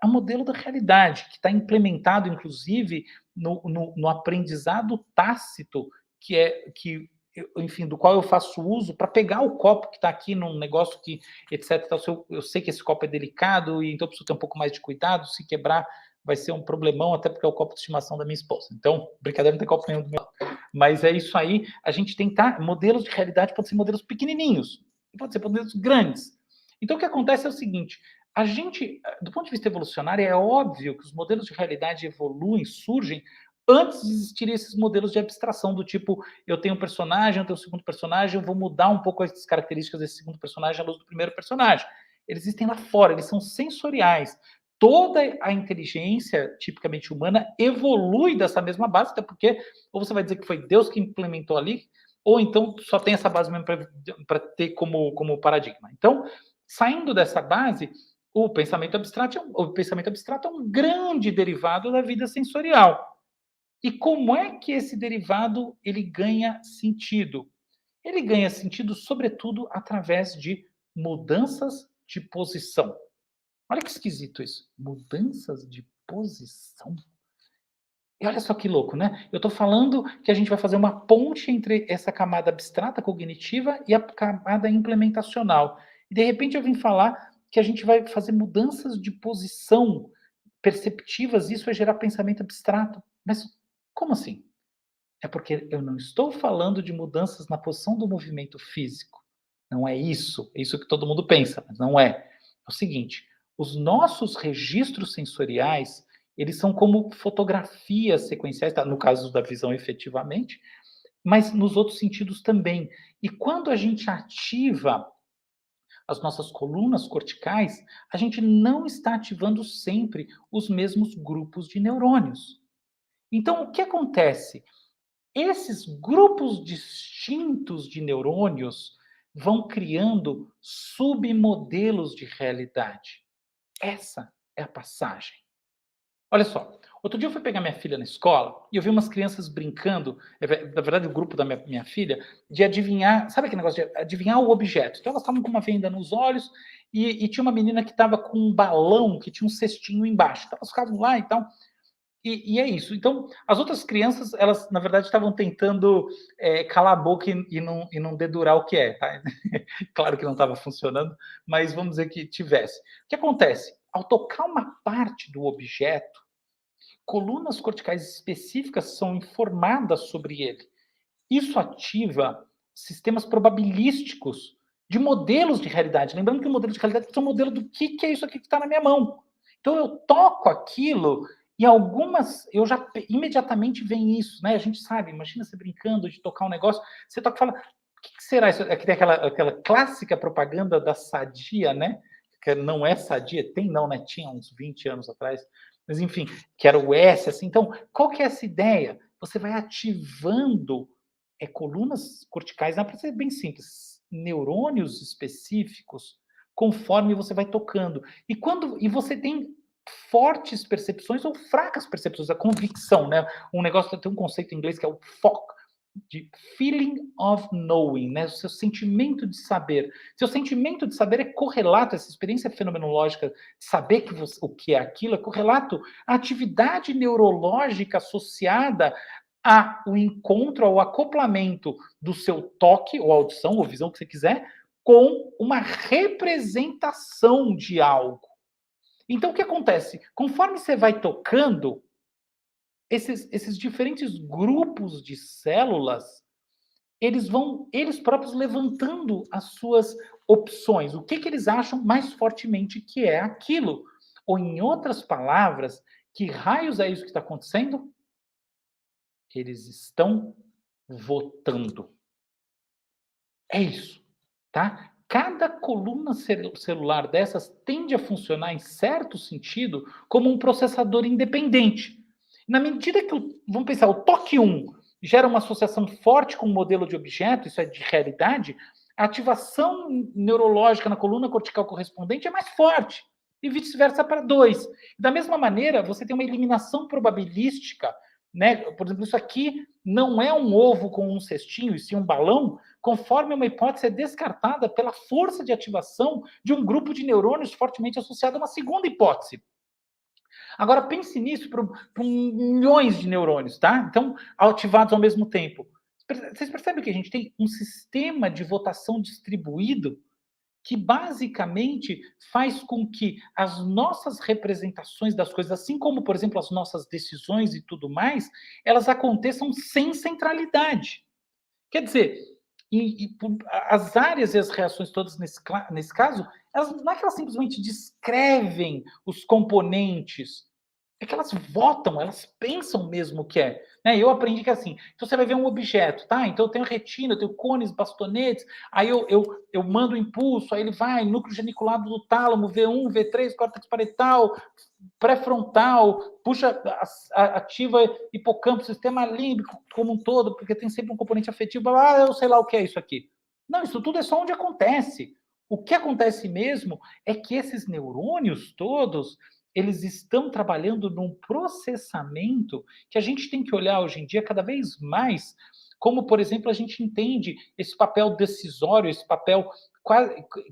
É um modelo da realidade que está implementado, inclusive, no aprendizado tácito, que enfim, do qual eu faço uso para pegar o copo que está aqui num negócio que, etc. Tal, eu sei que esse copo é delicado e então eu preciso ter um pouco mais de cuidado, se quebrar vai ser um problemão, até porque é o copo de estimação da minha esposa. Então, brincadeira, não tem copo nenhum do meu lado. Mas é isso aí, a gente tentar, modelos de realidade podem ser modelos pequenininhos, pode ser modelos grandes. Então, o que acontece é o seguinte, a gente, do ponto de vista evolucionário, é óbvio que os modelos de realidade evoluem, surgem, antes de existirem esses modelos de abstração, do tipo, eu tenho um personagem, eu tenho um segundo personagem, eu vou mudar um pouco as características desse segundo personagem à luz do primeiro personagem. Eles existem lá fora, eles são sensoriais. Toda a inteligência tipicamente humana evolui dessa mesma base, até porque ou você vai dizer que foi Deus que implementou ali, ou então só tem essa base mesmo para ter como paradigma. Então, saindo dessa base, o pensamento abstrato é um grande derivado da vida sensorial. E como é que esse derivado ele ganha sentido? Ele ganha sentido, sobretudo, através de mudanças de posição. Olha que esquisito isso. Mudanças de posição. E olha só que louco, né? Eu estou falando que a gente vai fazer uma ponte entre essa camada abstrata cognitiva e a camada implementacional. E de repente eu vim falar que a gente vai fazer mudanças de posição perceptivas, isso vai gerar pensamento abstrato. Mas como assim? É porque eu não estou falando de mudanças na posição do movimento físico. Não é isso. É isso que todo mundo pensa, mas não é. É o seguinte, os nossos registros sensoriais, eles são como fotografias sequenciais, tá? No caso da visão efetivamente, mas nos outros sentidos também. E quando a gente ativa as nossas colunas corticais, a gente não está ativando sempre os mesmos grupos de neurônios. Então, o que acontece? Esses grupos distintos de neurônios vão criando submodelos de realidade. Essa é a passagem. Olha só, outro dia eu fui pegar minha filha na escola e eu vi umas crianças brincando, na verdade o grupo da minha filha, de adivinhar, sabe aquele negócio de adivinhar o objeto? Então elas estavam com uma venda nos olhos e tinha uma menina que estava com um balão que tinha um cestinho embaixo. Então elas ficavam lá e tal. E é isso. Então, as outras crianças, elas, na verdade, estavam tentando calar a boca e não dedurar o que é. Tá? Claro que não estava funcionando, mas vamos dizer que tivesse. O que acontece? Ao tocar uma parte do objeto, colunas corticais específicas são informadas sobre ele. Isso ativa sistemas probabilísticos de modelos de realidade. Lembrando que o modelo de realidade é um modelo do que é isso aqui que está na minha mão. Então, eu toco aquilo e algumas, eu já imediatamente vem isso, né? A gente sabe, imagina você brincando de tocar um negócio, você toca e fala, o que será isso? Aqui tem aquela clássica propaganda da Sadia, né? Que não é Sadia, tem não, né? Tinha uns 20 anos atrás, mas enfim, que era o S, assim. Então, qual que é essa ideia? Você vai ativando colunas corticais, dá para ser bem simples, neurônios específicos, conforme você vai tocando. E você tem fortes percepções ou fracas percepções, a convicção, né? Um negócio tem um conceito em inglês que é o FOC, de feeling of knowing, né? O seu sentimento de saber. Seu sentimento de saber é correlato, essa experiência fenomenológica de saber o que é aquilo, é correlato à atividade neurológica associada ao encontro, ao acoplamento do seu toque, ou audição, ou visão, o que você quiser, com uma representação de algo. Então, o que acontece? Conforme você vai tocando, esses diferentes grupos de células, eles próprios levantando as suas opções. O que eles acham mais fortemente que é aquilo? Ou, em outras palavras, que raios é isso que está acontecendo? Eles estão votando. É isso, tá? Cada coluna celular dessas tende a funcionar, em certo sentido, como um processador independente. Na medida que, vamos pensar, o toque 1 gera uma associação forte com o modelo de objeto, isso é de realidade, a ativação neurológica na coluna cortical correspondente é mais forte, e vice-versa para 2. Da mesma maneira, você tem uma eliminação probabilística, né? Por exemplo, isso aqui não é um ovo com um cestinho, e sim um balão, conforme uma hipótese é descartada pela força de ativação de um grupo de neurônios fortemente associado a uma segunda hipótese. Agora, pense nisso para milhões de neurônios, tá? Então, ativados ao mesmo tempo. Vocês percebem que a gente tem um sistema de votação distribuído que basicamente faz com que as nossas representações das coisas, assim como, por exemplo, as nossas decisões e tudo mais, elas aconteçam sem centralidade. Quer dizer, as áreas e as reações todas nesse caso, elas, não é que elas simplesmente descrevem os componentes, é que elas votam, elas pensam mesmo o que é. Né? Eu aprendi que assim, então você vai ver um objeto, tá? Então eu tenho retina, eu tenho cones, bastonetes, aí eu mando o impulso, aí ele vai, núcleo geniculado do tálamo, V1, V3, córtex parietal, pré-frontal, puxa, ativa hipocampo, sistema límbico como um todo, porque tem sempre um componente afetivo, eu sei lá o que é isso aqui. Não, isso tudo é só onde acontece. O que acontece mesmo é que esses neurônios todos, eles estão trabalhando num processamento que a gente tem que olhar hoje em dia cada vez mais, como, por exemplo, a gente entende esse papel decisório, esse papel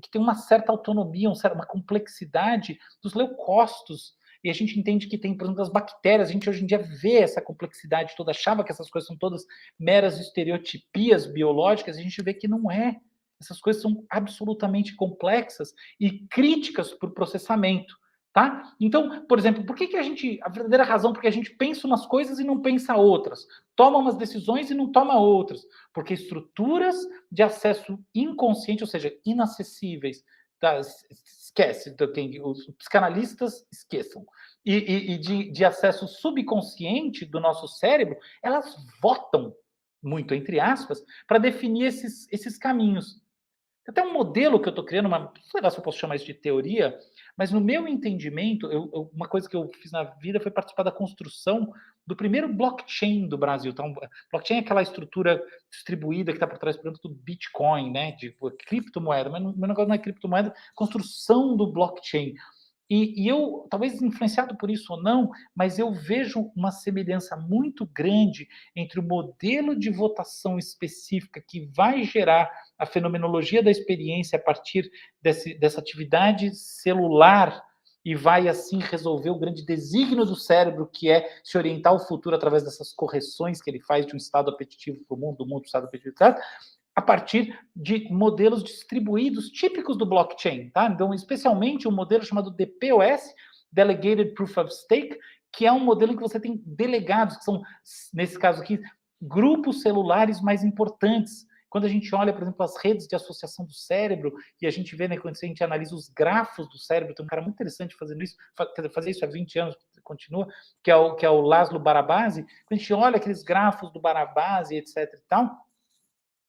que tem uma certa autonomia, uma complexidade dos leucócitos. E a gente entende que tem, por exemplo, as bactérias, a gente hoje em dia vê essa complexidade toda, achava que essas coisas são todas meras estereotipias biológicas, a gente vê que não é. Essas coisas são absolutamente complexas e críticas para o processamento. Tá? Então, por exemplo, por que a gente. A verdadeira razão porque a gente pensa umas coisas e não pensa outras, toma umas decisões e não toma outras, porque estruturas de acesso inconsciente, ou seja, inacessíveis, tá? Esquece, os psicanalistas esqueçam, e de acesso subconsciente do nosso cérebro, elas votam muito, entre aspas, para definir esses caminhos. Tem até um modelo que eu estou criando, não sei se eu posso chamar isso de teoria, mas no meu entendimento, uma coisa que eu fiz na vida foi participar da construção do primeiro blockchain do Brasil. Então, blockchain é aquela estrutura distribuída que está por trás, por exemplo, do Bitcoin, né? De criptomoeda, mas o meu negócio não é criptomoeda, construção do blockchain. E eu, talvez influenciado por isso ou não, mas eu vejo uma semelhança muito grande entre o modelo de votação específica que vai gerar a fenomenologia da experiência a partir dessa atividade celular e vai, assim, resolver o grande desígnio do cérebro, que é se orientar ao futuro através dessas correções que ele faz de um estado apetitivo para o mundo, do mundo para o estado apetitivo, a partir de modelos distribuídos típicos do blockchain, tá? Então, especialmente um modelo chamado DPoS, Delegated Proof of Stake, que é um modelo em que você tem delegados, que são, nesse caso aqui, grupos celulares mais importantes. Quando a gente olha, por exemplo, as redes de associação do cérebro, e a gente vê, né, quando a gente analisa os grafos do cérebro, tem um cara muito interessante fazendo isso, fazer isso há 20 anos, continua, que é o Laszlo Barabasi. Quando a gente olha aqueles grafos do Barabasi, etc e tal,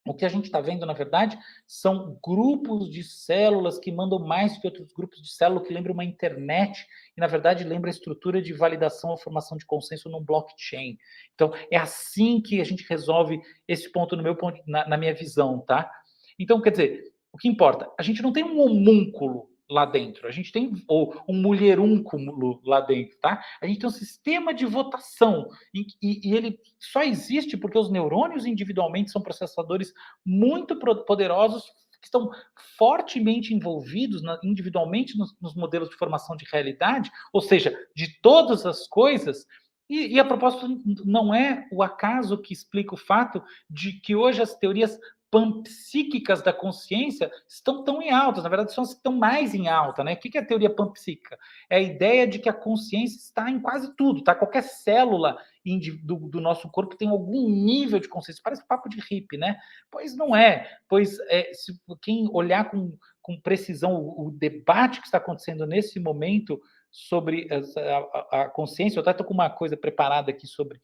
o que a gente está vendo, na verdade, são grupos de células que mandam mais que outros grupos de células, que lembram uma internet, e, na verdade, lembra a estrutura de validação ou formação de consenso num blockchain. Então, é assim que a gente resolve esse ponto, na minha visão, tá? Então, quer dizer, o que importa? A gente não tem um homúnculo lá dentro, a gente tem um mulherúnculo lá dentro, tá? A gente tem um sistema de votação e ele só existe porque os neurônios individualmente são processadores muito poderosos que estão fortemente envolvidos individualmente nos modelos de formação de realidade, ou seja, de todas as coisas. E a propósito, não é o acaso que explica o fato de que hoje as teorias panpsíquicas da consciência estão tão em alta, na verdade, são as que estão mais em alta, né? O que é a teoria panpsíquica? É a ideia de que a consciência está em quase tudo, tá? Qualquer célula do nosso corpo tem algum nível de consciência. Parece papo de hippie, né? Pois não é. Pois se quem olhar com precisão o debate que está acontecendo nesse momento sobre a consciência, eu até estou com uma coisa preparada aqui sobre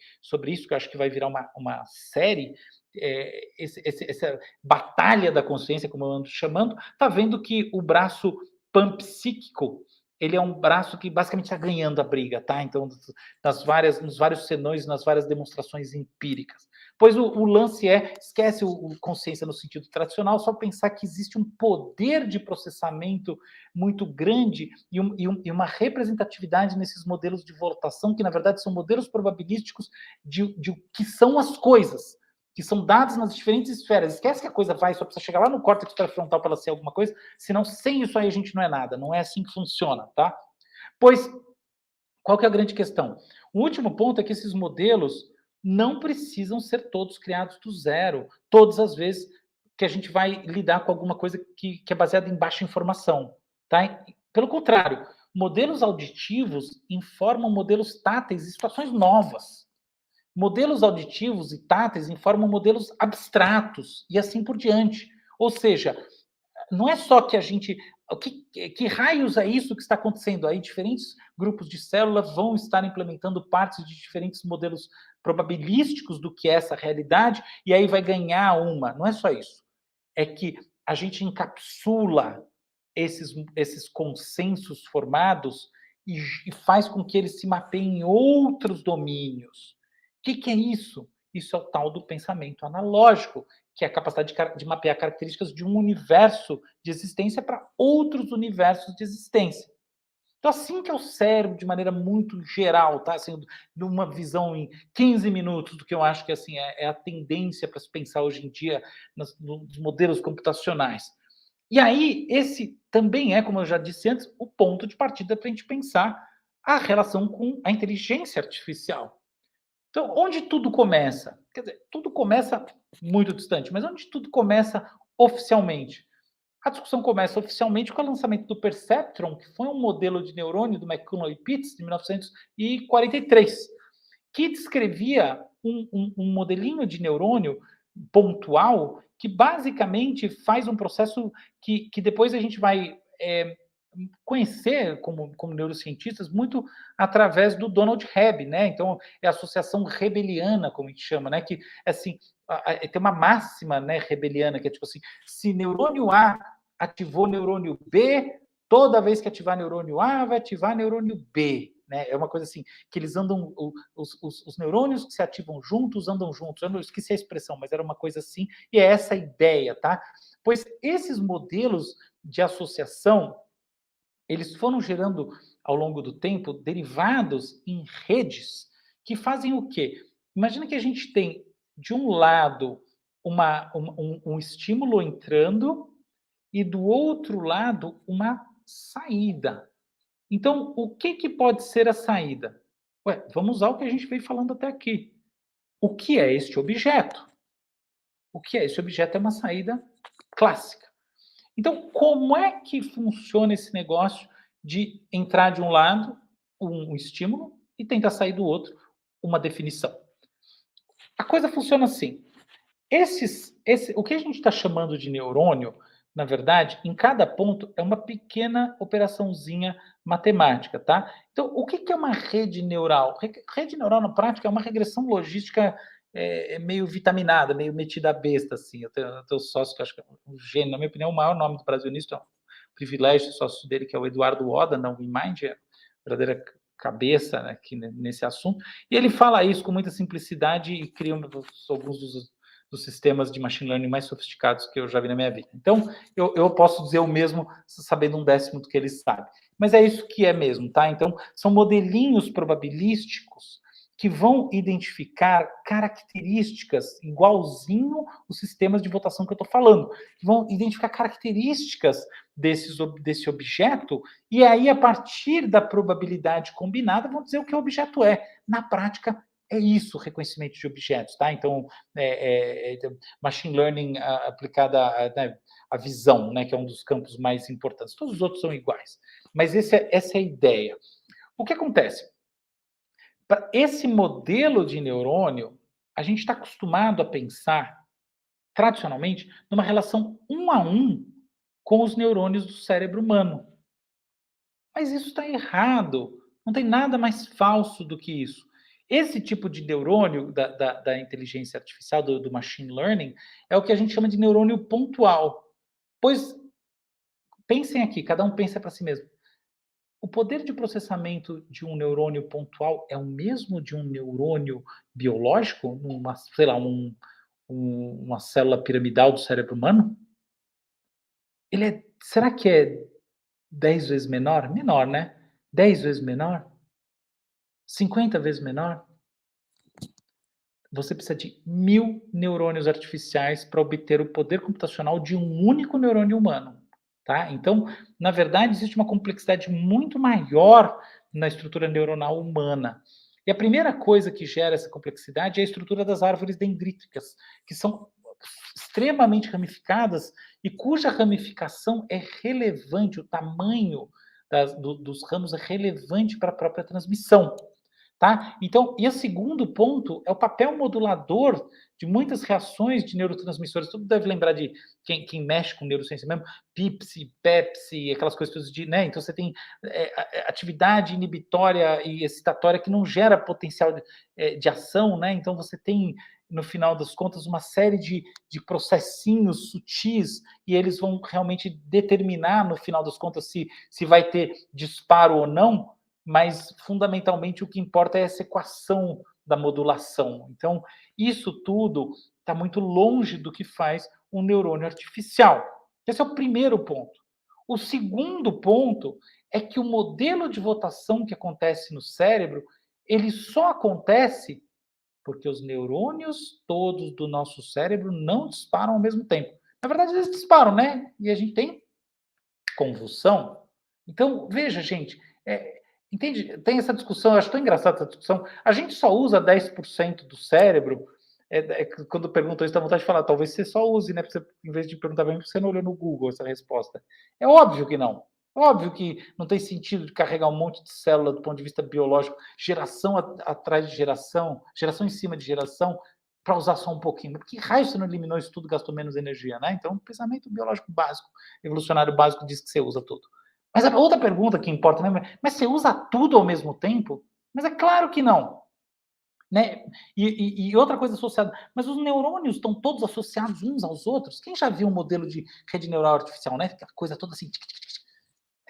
isso, que eu acho que vai virar uma série, essa batalha da consciência, como eu ando chamando, está vendo que o braço panpsíquico, ele é um braço que basicamente está ganhando a briga, tá? Então, nos vários senões, nas várias demonstrações empíricas. Pois o lance esquece o consciência no sentido tradicional, só pensar que existe um poder de processamento muito grande e uma representatividade nesses modelos de votação, que na verdade são modelos probabilísticos de o que são as coisas, que são dados nas diferentes esferas. Esquece que a coisa só precisa chegar lá no córtex pré-frontal para ela ser alguma coisa, senão sem isso aí a gente não é nada, não é assim que funciona, tá? Pois, qual que é a grande questão? O último ponto é que esses modelos, não precisam ser todos criados do zero, todas as vezes que a gente vai lidar com alguma coisa que é baseada em baixa informação, tá? Pelo contrário, modelos auditivos informam modelos táteis em situações novas. Modelos auditivos e táteis informam modelos abstratos e assim por diante. Ou seja, não é só que a gente... Que raios é isso que está acontecendo? Aí diferentes grupos de células vão estar implementando partes de diferentes modelos probabilísticos do que é essa realidade, e aí vai ganhar uma. Não é só isso. É que a gente encapsula esses consensos formados e faz com que eles se mapeiem em outros domínios. O que é isso? Isso é o tal do pensamento analógico, que é a capacidade de mapear características de um universo de existência para outros universos de existência. Então, assim que é o cérebro, de maneira muito geral, tá? Assim, numa visão em 15 minutos, do que eu acho que assim, é a tendência para se pensar hoje em dia nos modelos computacionais. E aí, esse também é, como eu já disse antes, o ponto de partida para a gente pensar a relação com a inteligência artificial. Então, onde tudo começa? Quer dizer, tudo começa muito distante, mas onde tudo começa oficialmente? A discussão começa oficialmente com o lançamento do Perceptron, que foi um modelo de neurônio do McCullough e Pitts, de 1943, que descrevia um modelinho de neurônio pontual que basicamente faz um processo que depois a gente vai conhecer como neurocientistas muito através do Donald Hebb, né? Então, é a associação rebeliana, como a gente chama, né? Que, assim, tem uma máxima, né, rebeliana, que é tipo assim, se neurônio A ativou neurônio B, toda vez que ativar neurônio A, vai ativar neurônio B, né? É uma coisa assim, que eles andam, os neurônios que se ativam juntos, andam juntos. Eu não esqueci a expressão, mas era uma coisa assim, e é essa a ideia, tá? Pois esses modelos de associação, eles foram gerando, ao longo do tempo, derivados em redes que fazem o quê? Imagina que a gente tem, de um lado, um estímulo entrando e, do outro lado, uma saída. Então, o que pode ser a saída? Ué, vamos usar o que a gente veio falando até aqui. O que é este objeto? O que é? Esse objeto é uma saída clássica. Então, como é que funciona esse negócio de entrar de um lado um estímulo e tentar sair do outro uma definição? A coisa funciona assim. O que a gente está chamando de neurônio, na verdade, em cada ponto é uma pequena operaçãozinha matemática, tá? Então, o que é uma rede neural? Rede neural, na prática, é uma regressão logística meio vitaminada, meio metida a besta, assim. Eu tenho sócio que acho que é um gênio, na minha opinião, o maior nome do Brasil nisso, é um privilégio, sócio dele, que é o Eduardo Oda, da WeMind, é a verdadeira cabeça, né, aqui nesse assunto, e ele fala isso com muita simplicidade e cria alguns dos sistemas de machine learning mais sofisticados que eu já vi na minha vida. Então, eu posso dizer o mesmo sabendo 1/10 do que ele sabe. Mas é isso que é mesmo, tá? Então, são modelinhos probabilísticos que vão identificar características, igualzinho os sistemas de votação que eu estou falando, que vão identificar características desse objeto, e aí, a partir da probabilidade combinada, vão dizer o que o objeto é. Na prática, é isso, reconhecimento de objetos, tá? Então, machine learning aplicada à visão, né, que é um dos campos mais importantes. Todos os outros são iguais. Mas essa é a ideia. O que acontece? Para esse modelo de neurônio, a gente está acostumado a pensar, tradicionalmente, numa relação 1 a 1 com os neurônios do cérebro humano. Mas isso está errado. Não tem nada mais falso do que isso. Esse tipo de neurônio da inteligência artificial, do machine learning, é o que a gente chama de neurônio pontual. Pois, pensem aqui, cada um pensa para si mesmo. O poder de processamento de um neurônio pontual é o mesmo de um neurônio biológico, sei lá, uma célula piramidal do cérebro humano? Será que é 10 vezes menor? Menor, né? 10 vezes menor? 50 vezes menor? Você precisa de 1000 neurônios artificiais para obter o poder computacional de um único neurônio humano. Tá? Então, na verdade, existe uma complexidade muito maior na estrutura neuronal humana. E a primeira coisa que gera essa complexidade é a estrutura das árvores dendríticas, que são extremamente ramificadas e cuja ramificação é relevante, o tamanho dos ramos é relevante para a própria transmissão. Tá? Então, e o segundo ponto é o papel modulador de muitas reações de neurotransmissores. Todo deve lembrar de quem mexe com neurociência mesmo, Pepsi, Pepsi, aquelas coisas de, né? Então você tem atividade inibitória e excitatória que não gera potencial de ação, né? Então você tem, no final das contas, uma série de processinhos sutis e eles vão realmente determinar, no final das contas, se vai ter disparo ou não, mas fundamentalmente o que importa é essa equação da modulação. Então, isso tudo está muito longe do que faz um neurônio artificial. Esse é o primeiro ponto. O segundo ponto é que o modelo de votação que acontece no cérebro, ele só acontece porque os neurônios todos do nosso cérebro não disparam ao mesmo tempo. Na verdade, eles disparam, né? E a gente tem convulsão. Então, veja, gente, entende? Tem essa discussão, eu acho tão engraçada essa discussão. A gente só usa 10% do cérebro. Quando perguntam isso, dá vontade de falar, talvez você só use, né? Você, em vez de perguntar bem, você não olhou no Google essa resposta. É óbvio que não. Óbvio que não tem sentido de carregar um monte de célula do ponto de vista biológico, geração atrás de geração em cima de geração, para usar só um pouquinho. Por que raio você não eliminou isso tudo, gastou menos energia, né? Então, o pensamento biológico básico, evolucionário básico, diz que você usa tudo. Mas a outra pergunta que importa, né? Mas você usa tudo ao mesmo tempo? Mas é claro que não. Né? E outra coisa associada, mas os neurônios estão todos associados uns aos outros? Quem já viu um modelo de rede neural artificial, né? Aquela coisa toda assim.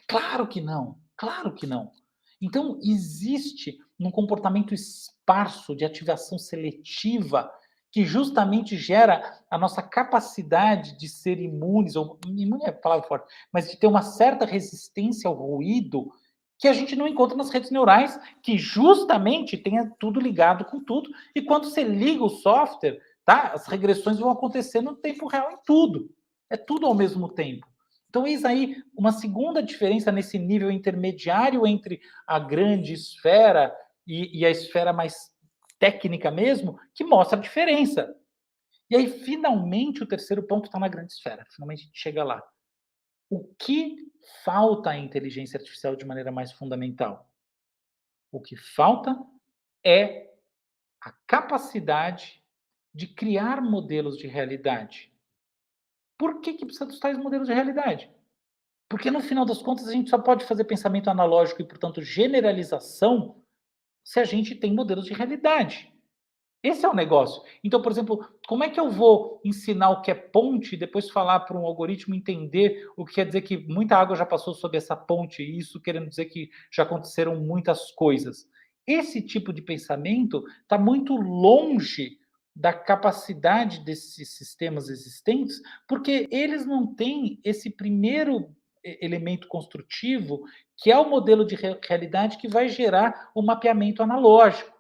Claro que não, claro que não. Então, existe um comportamento esparso de ativação seletiva que justamente gera a nossa capacidade de ser imunes, ou imune é a palavra forte, mas de ter uma certa resistência ao ruído que a gente não encontra nas redes neurais, que justamente tenha tudo ligado com tudo, e quando você liga o software, tá, as regressões vão acontecer no tempo real em tudo. É tudo ao mesmo tempo. Então, eis aí uma segunda diferença nesse nível intermediário entre a grande esfera e a esfera mais técnica mesmo, que mostra a diferença. E aí, finalmente, o terceiro ponto está na grande esfera. Finalmente, a gente chega lá. O que falta à inteligência artificial de maneira mais fundamental? O que falta é a capacidade de criar modelos de realidade. Por que precisa dos tais modelos de realidade? Porque, no final das contas, a gente só pode fazer pensamento analógico e, portanto, generalização se a gente tem modelos de realidade. Esse é o negócio. Então, por exemplo, como é que eu vou ensinar o que é ponte e depois falar para um algoritmo entender o que quer dizer que muita água já passou sobre essa ponte e isso querendo dizer que já aconteceram muitas coisas? Esse tipo de pensamento está muito longe da capacidade desses sistemas existentes, porque eles não têm esse primeiro elemento construtivo, que é o modelo de realidade que vai gerar o mapeamento analógico.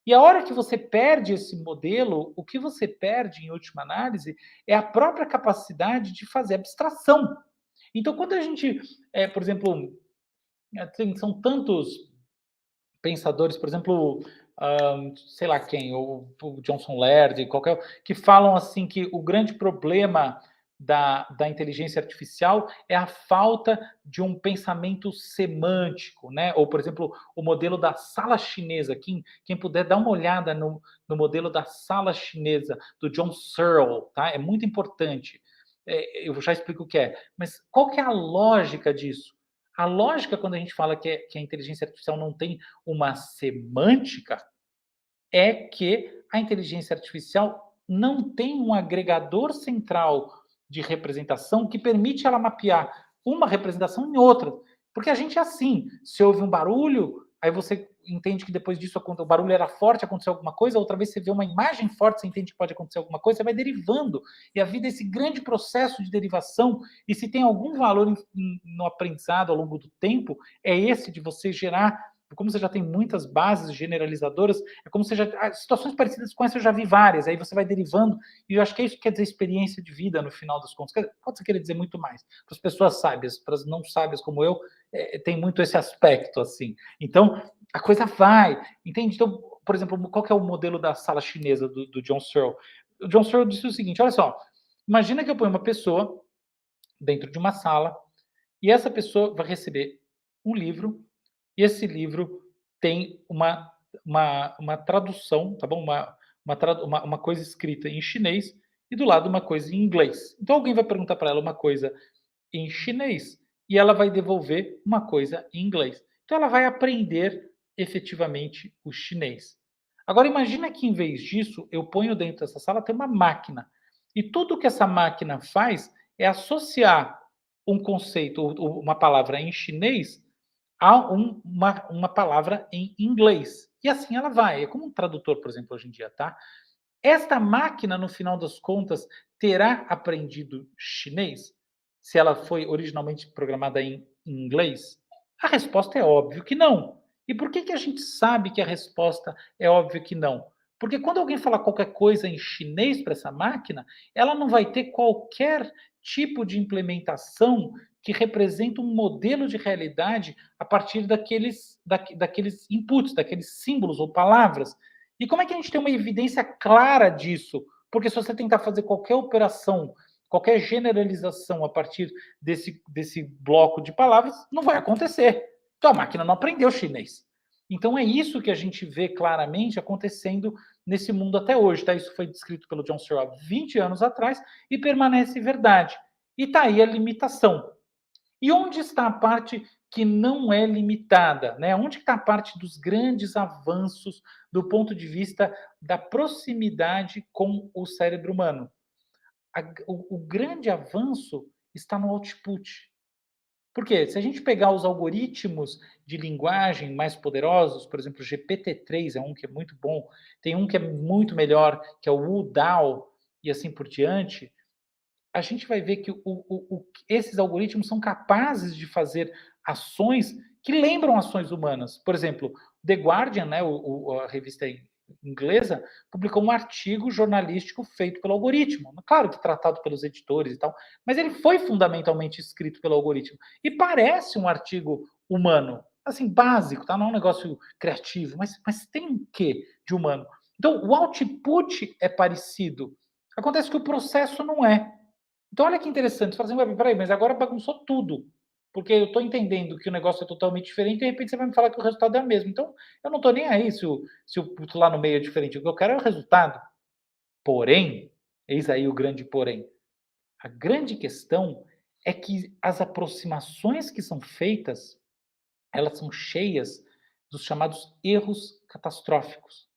E a hora que você perde esse modelo, o que você perde, em última análise, é a própria capacidade de fazer abstração. Então, quando a gente, por exemplo, são tantos pensadores, por exemplo, sei lá quem, o Johnson Laird, qualquer, que falam assim que o grande problema da inteligência artificial é a falta de um pensamento semântico, né? Ou, por exemplo, o modelo da sala chinesa. Quem puder dar uma olhada no modelo da sala chinesa, do John Searle, tá? É muito importante. Eu já explico o que é. Mas qual que é a lógica disso? A lógica, quando a gente fala que a inteligência artificial não tem uma semântica, é que a inteligência artificial não tem um agregador central de representação que permite ela mapear uma representação em outra. Porque a gente é assim, se ouve um barulho, aí você entende que depois disso o barulho era forte, aconteceu alguma coisa, outra vez você vê uma imagem forte, você entende que pode acontecer alguma coisa, você vai derivando. E a vida é esse grande processo de derivação, e se tem algum valor no aprendizado ao longo do tempo, é esse de você gerar como você já tem muitas bases generalizadoras, é como você já... Situações parecidas com essa eu já vi várias, aí você vai derivando, e eu acho que é isso que quer dizer experiência de vida, no final das contas. Pode querer dizer muito mais. Para as pessoas sábias, para as não sábias como eu, tem muito esse aspecto, assim. Então, a coisa vai, entende? Então, por exemplo, qual que é o modelo da sala chinesa do John Searle? O John Searle disse o seguinte, olha só, imagina que eu ponho uma pessoa dentro de uma sala, e essa pessoa vai receber um livro, e esse livro tem uma tradução, tá bom? Uma coisa escrita em chinês e do lado uma coisa em inglês. Então alguém vai perguntar para ela uma coisa em chinês e ela vai devolver uma coisa em inglês. Então ela vai aprender efetivamente o chinês. Agora imagina que em vez disso eu ponho dentro dessa sala tem uma máquina e tudo que essa máquina faz é associar um conceito ou uma palavra em chinês a uma palavra em inglês. E assim ela vai. É como um tradutor, por exemplo, hoje em dia, tá? Esta máquina, no final das contas, terá aprendido chinês se ela foi originalmente programada em inglês? A resposta é óbvio que não. E por que a gente sabe que a resposta é óbvio que não? Porque quando alguém falar qualquer coisa em chinês para essa máquina, ela não vai ter qualquer tipo de implementação que representa um modelo de realidade a partir daqueles inputs, daqueles símbolos ou palavras. E como é que a gente tem uma evidência clara disso? Porque se você tentar fazer qualquer operação, qualquer generalização a partir desse bloco de palavras, não vai acontecer. Então a máquina não aprendeu chinês. Então é isso que a gente vê claramente acontecendo nesse mundo até hoje. Tá? Isso foi descrito pelo John Searle há 20 anos atrás e permanece verdade. E está aí a limitação. E onde está a parte que não é limitada? Né? Onde está a parte dos grandes avanços do ponto de vista da proximidade com o cérebro humano? O grande avanço está no output. Por quê? Se a gente pegar os algoritmos de linguagem mais poderosos, por exemplo, o GPT-3 é um que é muito bom, tem um que é muito melhor, que é o UDAL, e assim por diante, a gente vai ver que esses algoritmos são capazes de fazer ações que lembram ações humanas. Por exemplo, The Guardian, né, a revista inglesa, publicou um artigo jornalístico feito pelo algoritmo. Claro que tratado pelos editores e tal, mas ele foi fundamentalmente escrito pelo algoritmo. E parece um artigo humano, assim, básico, tá? Não é um negócio criativo, mas tem um quê de humano? Então, o output é parecido. Acontece que o processo não é. Então, olha que interessante. Você fala assim, peraí, mas agora bagunçou tudo. Porque eu estou entendendo que o negócio é totalmente diferente e de repente você vai me falar que o resultado é o mesmo. Então, eu não estou nem aí se o lá no meio é diferente. O que eu quero é o resultado. Porém, eis aí o grande porém. A grande questão é que as aproximações que são feitas, elas são cheias dos chamados erros catastróficos.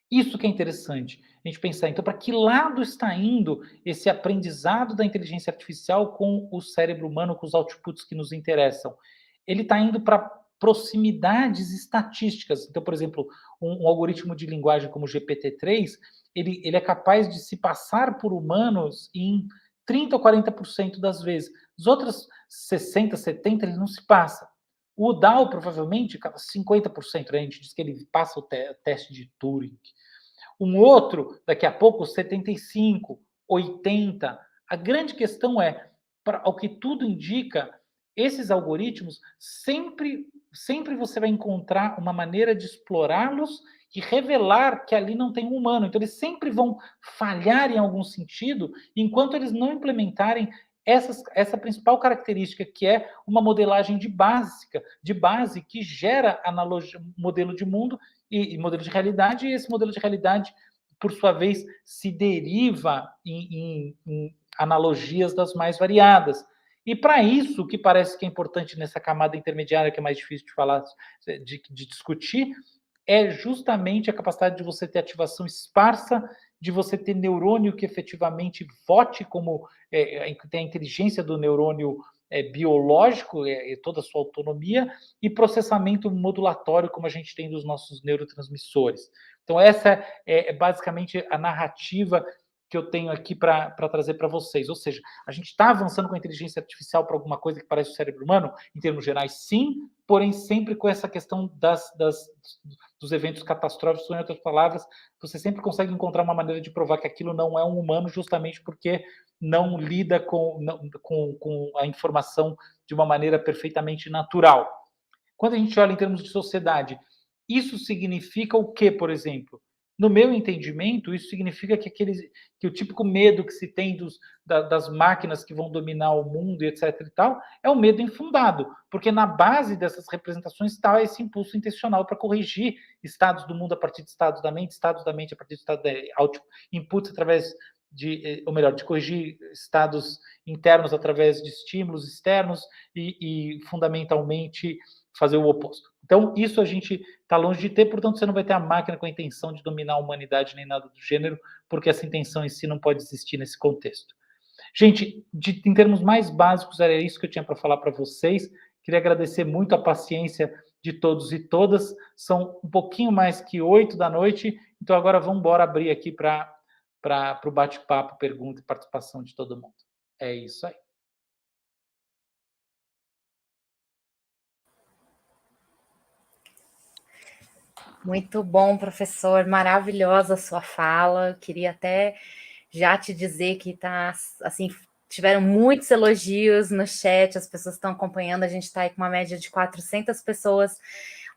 Isso que é interessante, a gente pensar, então, para que lado está indo esse aprendizado da inteligência artificial com o cérebro humano, com os outputs que nos interessam? Ele está indo para proximidades estatísticas. Então, por exemplo, um algoritmo de linguagem como o GPT-3, ele é capaz de se passar por humanos em 30 ou 40% das vezes. As outras 60, 70, ele não se passa. O DAO, provavelmente, 50%, né? A gente diz que ele passa o teste de Turing. Um outro, daqui a pouco, 75, 80. A grande questão é, ao que tudo indica, esses algoritmos sempre você vai encontrar uma maneira de explorá-los e revelar que ali não tem um humano. Então, eles sempre vão falhar em algum sentido, enquanto eles não implementarem essa principal característica, que é uma modelagem de base que gera analogia, modelo de mundo e modelo de realidade, e esse modelo de realidade, por sua vez, se deriva em analogias das mais variadas. E para isso, o que parece que é importante nessa camada intermediária, que é mais difícil de falar, de discutir, é justamente a capacidade de você ter ativação esparsa, de você ter neurônio que efetivamente vote como tem a inteligência do neurônio biológico, toda a sua autonomia, e processamento modulatório, como a gente tem dos nossos neurotransmissores. Então, essa é basicamente a narrativa que eu tenho aqui para trazer para vocês. Ou seja, a gente está avançando com a inteligência artificial para alguma coisa que parece o cérebro humano? Em termos gerais, sim, porém sempre com essa questão dos eventos catastróficos, ou em outras palavras, você sempre consegue encontrar uma maneira de provar que aquilo não é um humano, justamente porque não lida com a informação de uma maneira perfeitamente natural. Quando a gente olha em termos de sociedade, isso significa o quê, por exemplo? No meu entendimento, isso significa que o típico medo que se tem das máquinas que vão dominar o mundo e etc e tal, é um medo infundado, porque na base dessas representações está esse impulso intencional para corrigir estados do mundo a partir de estados da mente a partir de estados de inputs através ou melhor, de corrigir estados internos através de estímulos externos e fundamentalmente fazer o oposto. Então, isso a gente está longe de ter, portanto, você não vai ter a máquina com a intenção de dominar a humanidade nem nada do gênero, porque essa intenção em si não pode existir nesse contexto. Gente, em termos mais básicos, era isso que eu tinha para falar para vocês. Queria agradecer muito a paciência de todos e todas. São um pouquinho mais que 8 da noite, então agora vamos embora abrir aqui para o bate-papo, pergunta e participação de todo mundo. É isso aí. Muito bom, professor, maravilhosa a sua fala. Queria até já te dizer que assim, tiveram muitos elogios no chat, as pessoas estão acompanhando, a gente está aí com uma média de 400 pessoas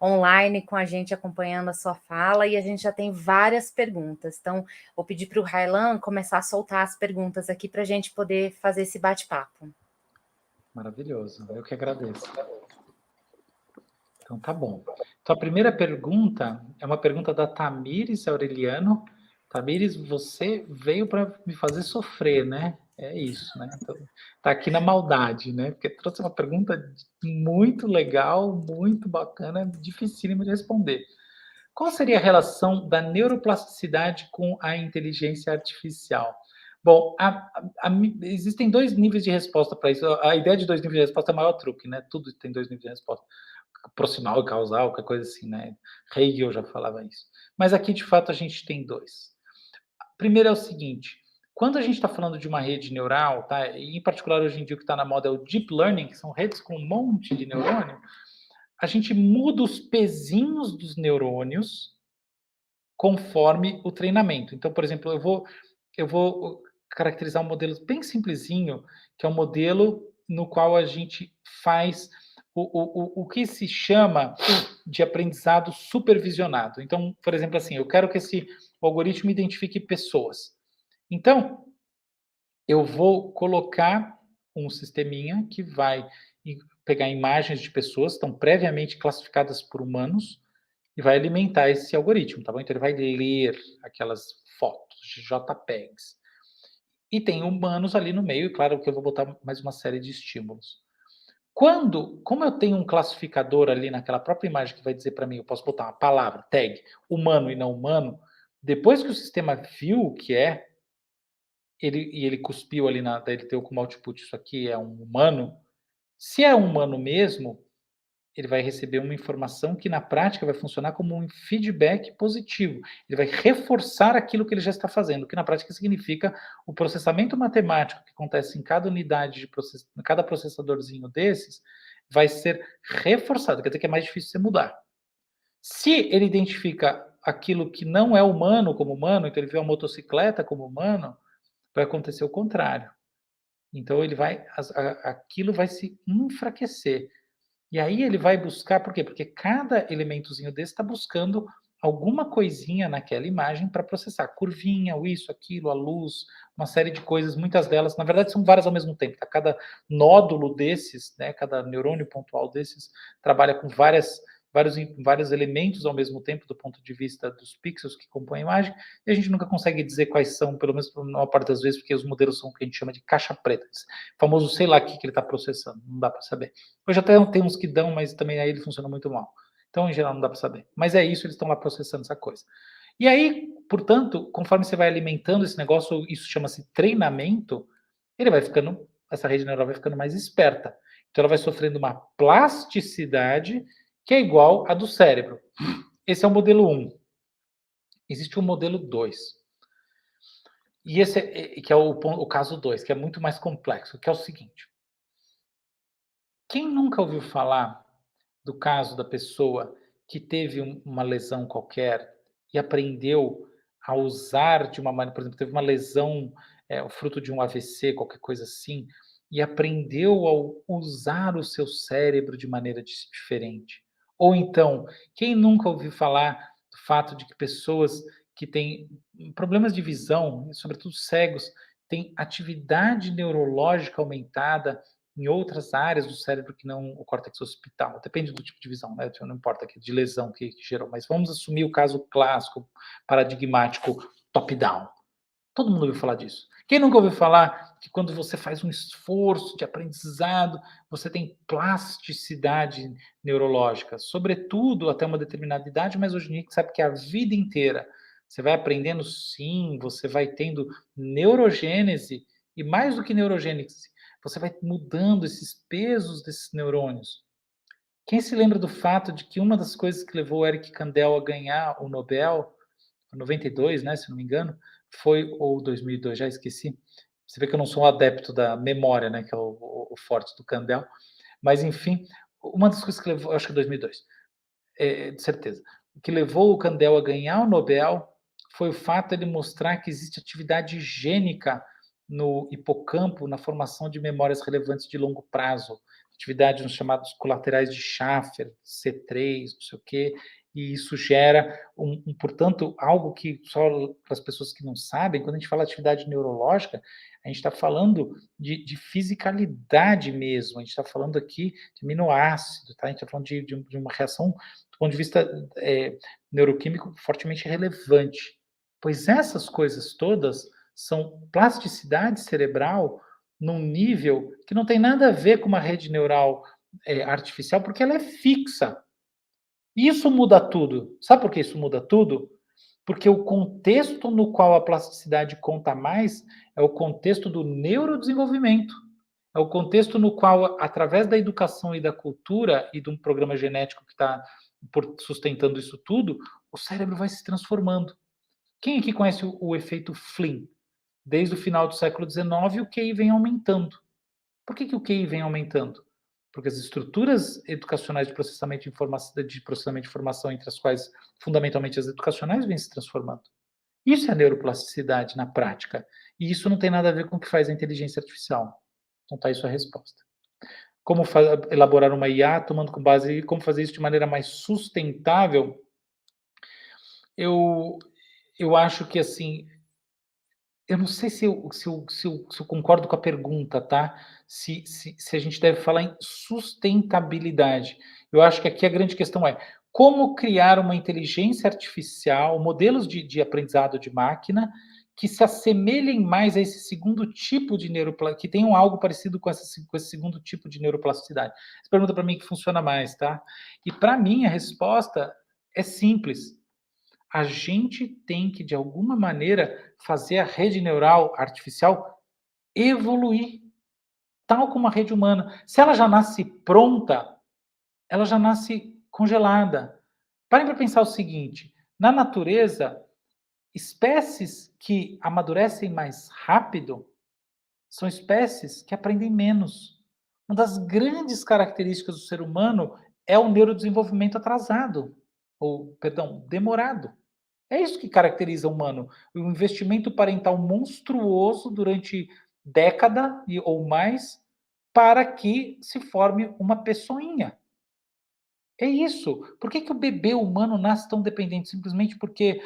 online com a gente acompanhando a sua fala e a gente já tem várias perguntas. Então, vou pedir para o Railan começar a soltar as perguntas aqui para a gente poder fazer esse bate-papo. Maravilhoso, eu que agradeço. Então, tá bom. Então, a primeira pergunta é uma pergunta da Tamires Aureliano. Tamires, você veio para me fazer sofrer, né? É isso, né? Então, tá aqui na maldade, né? Porque trouxe uma pergunta muito legal, muito bacana, dificílima de responder. Qual seria a relação da neuroplasticidade com a inteligência artificial? Bom, existem 2 níveis de resposta para isso. A ideia de 2 níveis de resposta é o maior truque, né? Tudo tem 2 níveis de resposta. Proximal e causal, qualquer coisa assim, né? Hegel já falava isso. Mas aqui, de fato, a gente tem 2. Primeiro é o seguinte, quando a gente está falando de uma rede neural, tá? E em particular hoje em dia o que está na moda é o Deep Learning, que são redes com um monte de neurônio, a gente muda os pezinhos dos neurônios conforme o treinamento. Então, por exemplo, eu vou caracterizar um modelo bem simplesinho, que é um modelo no qual a gente faz o que se chama de aprendizado supervisionado. Então, por exemplo, assim, eu quero que esse algoritmo identifique pessoas. Então, eu vou colocar um sisteminha que vai pegar imagens de pessoas que estão previamente classificadas por humanos e vai alimentar esse algoritmo, tá bom? Então, ele vai ler aquelas fotos de JPEGs. E tem humanos ali no meio, e claro que eu vou botar mais uma série de estímulos. Como eu tenho um classificador ali naquela própria imagem que vai dizer para mim, eu posso botar uma palavra, tag, humano e não humano, depois que o sistema viu o que é, ele cuspiu ali, ele deu como output, isso aqui é um humano, se é um humano mesmo, ele vai receber uma informação que na prática vai funcionar como um feedback positivo. Ele vai reforçar aquilo que ele já está fazendo, que na prática significa o processamento matemático que acontece em cada unidade de cada processadorzinho desses, vai ser reforçado, quer dizer que é mais difícil você mudar. Se ele identifica aquilo que não é humano como humano, então ele vê uma motocicleta como humano, vai acontecer o contrário. Então aquilo vai se enfraquecer. E aí ele vai buscar, por quê? Porque cada elementozinho desse está buscando alguma coisinha naquela imagem para processar. Curvinha, o isso, aquilo, a luz, uma série de coisas, muitas delas, na verdade são várias ao mesmo tempo. Tá? Cada nódulo desses, né, cada neurônio pontual desses, trabalha com vários elementos ao mesmo tempo do ponto de vista dos pixels que compõem a imagem, e a gente nunca consegue dizer quais são, pelo menos na maior parte das vezes, porque os modelos são o que a gente chama de caixa preta. O famoso sei lá o que ele está processando, não dá para saber. Hoje até tem uns que dão, mas também aí ele funciona muito mal. Então, em geral, não dá para saber. Mas é isso, eles estão lá processando essa coisa. E aí, portanto, conforme você vai alimentando esse negócio, isso chama-se treinamento, essa rede neural vai ficando mais esperta. Então, ela vai sofrendo uma plasticidade que é igual à do cérebro. Esse é o modelo 1. Existe o modelo 2. E esse que é o caso 2, que é muito mais complexo, que é o seguinte: quem nunca ouviu falar do caso da pessoa que teve uma lesão qualquer e aprendeu a usar de uma maneira, por exemplo, teve uma lesão, o fruto de um AVC, qualquer coisa assim, e aprendeu a usar o seu cérebro de maneira diferente. Ou então, quem nunca ouviu falar do fato de que pessoas que têm problemas de visão, sobretudo cegos, têm atividade neurológica aumentada em outras áreas do cérebro que não o córtex occipital. Depende do tipo de visão, né? Não importa que de lesão que gerou, mas vamos assumir o caso clássico, paradigmático, top-down. Todo mundo ouviu falar disso. Quem nunca ouviu falar que quando você faz um esforço de aprendizado, você tem plasticidade neurológica, sobretudo até uma determinada idade, mas hoje em dia a gente sabe que a vida inteira você vai aprendendo, sim, você vai tendo neurogênese, e mais do que neurogênese, você vai mudando esses pesos desses neurônios. Quem se lembra do fato de que uma das coisas que levou o Eric Kandel a ganhar o Nobel, em 92, né, se não me engano, foi, ou 2002, já esqueci. Você vê que eu não sou um adepto da memória, né, que é o forte do Kandel, mas enfim, uma das coisas que levou, acho que 2002, de certeza, o que levou o Kandel a ganhar o Nobel foi o fato de ele mostrar que existe atividade gênica no hipocampo, na formação de memórias relevantes de longo prazo, atividade nos chamados colaterais de Schaffer, C3, não sei o quê, e isso gera, portanto, algo que só para as pessoas que não sabem, quando a gente fala atividade neurológica, a gente está falando de fisicalidade mesmo, a gente está falando aqui de aminoácido, tá? A gente está falando de uma reação do ponto de vista neuroquímico fortemente relevante. Pois essas coisas todas são plasticidade cerebral num nível que não tem nada a ver com uma rede neural artificial, porque ela é fixa. Isso muda tudo. Sabe por que isso muda tudo? Porque o contexto no qual a plasticidade conta mais é o contexto do neurodesenvolvimento. É o contexto no qual, através da educação e da cultura e de um programa genético que está sustentando isso tudo, o cérebro vai se transformando. Quem aqui conhece o efeito Flynn? Desde o final do século XIX, o QI vem aumentando. Por que o QI vem aumentando? Porque as estruturas educacionais de processamento de informação, entre as quais fundamentalmente as educacionais, vêm se transformando. Isso é a neuroplasticidade na prática. E isso não tem nada a ver com o que faz a inteligência artificial. Então está aí sua resposta. Como elaborar uma IA tomando como base como fazer isso de maneira mais sustentável? Eu, eu acho que assim, eu não sei se eu concordo com a pergunta, tá? Se a gente deve falar em sustentabilidade. Eu acho que aqui a grande questão é como criar uma inteligência artificial, modelos de aprendizado de máquina que se assemelhem mais a esse segundo tipo de que tenham algo parecido com esse segundo tipo de neuroplasticidade. Você pergunta para mim que funciona mais, tá? E para mim a resposta é simples. A gente tem que, de alguma maneira, fazer a rede neural artificial evoluir, tal como a rede humana. Se ela já nasce pronta, ela já nasce congelada. Parem para pensar o seguinte: na natureza, espécies que amadurecem mais rápido são espécies que aprendem menos. Uma das grandes características do ser humano é o neurodesenvolvimento atrasado, ou, perdão, demorado. É isso que caracteriza o humano. O investimento parental monstruoso durante década ou mais para que se forme uma pessoinha. É isso. Por que o bebê humano nasce tão dependente? Simplesmente porque,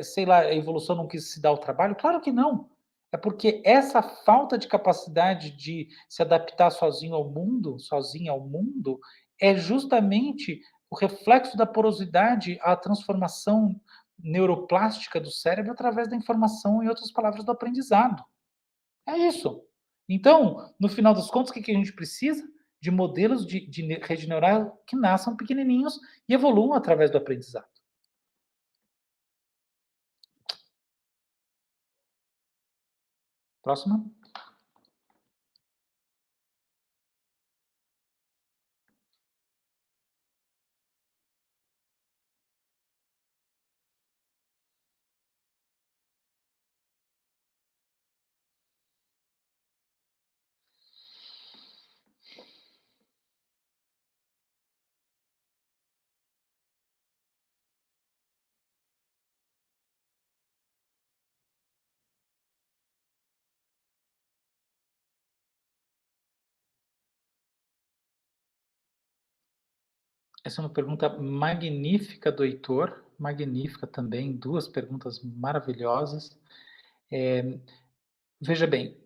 sei lá, a evolução não quis se dar o trabalho? Claro que não. É porque essa falta de capacidade de se adaptar sozinho ao mundo, sozinha ao mundo, é justamente o reflexo da porosidade à transformação neuroplástica do cérebro através da informação, em outras palavras, do aprendizado. É isso. Então, no final das contas, o que a gente precisa? De modelos de rede neural que nasçam pequenininhos e evoluam através do aprendizado. Próxima. Essa é uma pergunta magnífica do Heitor, magnífica também, 2 perguntas maravilhosas. Veja bem,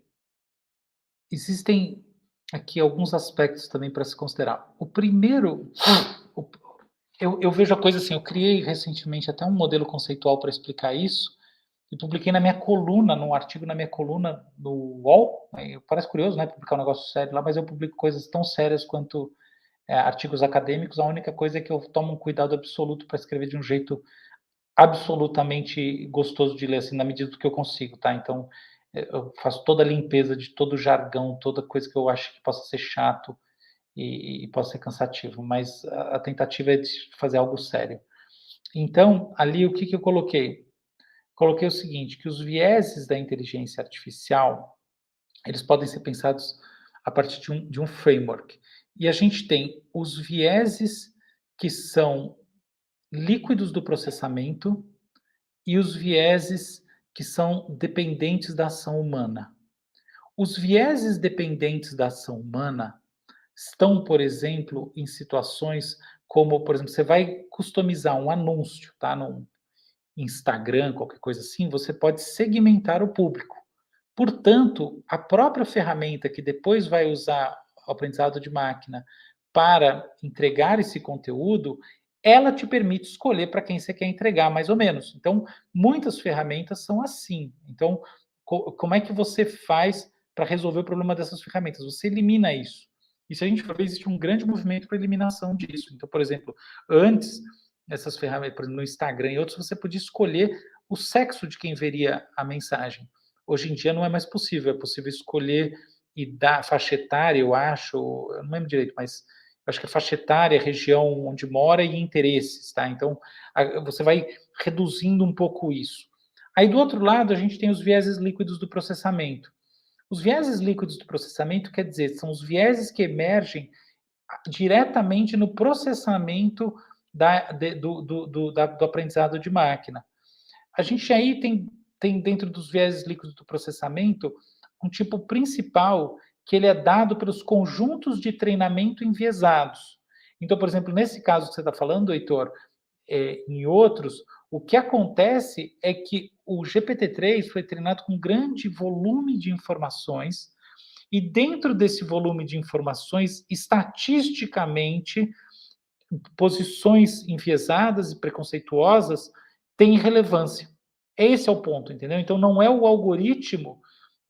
existem aqui alguns aspectos também para se considerar. O primeiro, o eu vejo a coisa assim, eu criei recentemente até um modelo conceitual para explicar isso, e publiquei na minha coluna, num artigo na minha coluna no UOL. Parece curioso, né, publicar um negócio sério lá, mas eu publico coisas tão sérias quanto, artigos acadêmicos. A única coisa é que eu tomo um cuidado absoluto para escrever de um jeito absolutamente gostoso de ler, assim, na medida do que eu consigo, tá? Então, eu faço toda a limpeza de todo o jargão, toda coisa que eu acho que possa ser chato e possa ser cansativo, mas a tentativa é de fazer algo sério. Então, ali o que que eu coloquei? Coloquei o seguinte, que os vieses da inteligência artificial, eles podem ser pensados a partir de um framework. E a gente tem os vieses que são líquidos do processamento e os vieses que são dependentes da ação humana. Os vieses dependentes da ação humana estão, por exemplo, em situações como, por exemplo, você vai customizar um anúncio, tá, no Instagram, qualquer coisa assim, você pode segmentar o público. Portanto, a própria ferramenta que depois vai usar o aprendizado de máquina para entregar esse conteúdo, ela te permite escolher para quem você quer entregar, mais ou menos. Então, muitas ferramentas são assim. Então, como é que você faz para resolver o problema dessas ferramentas? Você elimina isso. E se a gente for ver, existe um grande movimento para eliminação disso. Então, por exemplo, antes, essas ferramentas, por exemplo, no Instagram e outros, você podia escolher o sexo de quem veria a mensagem. Hoje em dia não é mais possível, é possível escolher e dar faixa etária, eu acho, eu não lembro direito, mas acho que é faixa etária, região onde mora e interesses, tá? Então, você vai reduzindo um pouco isso. Aí, do outro lado, a gente tem os vieses líquidos do processamento. Os vieses líquidos do processamento, quer dizer, são os vieses que emergem diretamente no processamento do aprendizado de máquina. A gente aí tem dentro dos vieses líquidos do processamento um tipo principal que ele é dado pelos conjuntos de treinamento enviesados. Então, por exemplo, nesse caso que você está falando, Heitor, em outros, o que acontece é que o GPT-3 foi treinado com um grande volume de informações e dentro desse volume de informações, estatisticamente, posições enviesadas e preconceituosas têm relevância. Esse é o ponto, entendeu? Então não é o algoritmo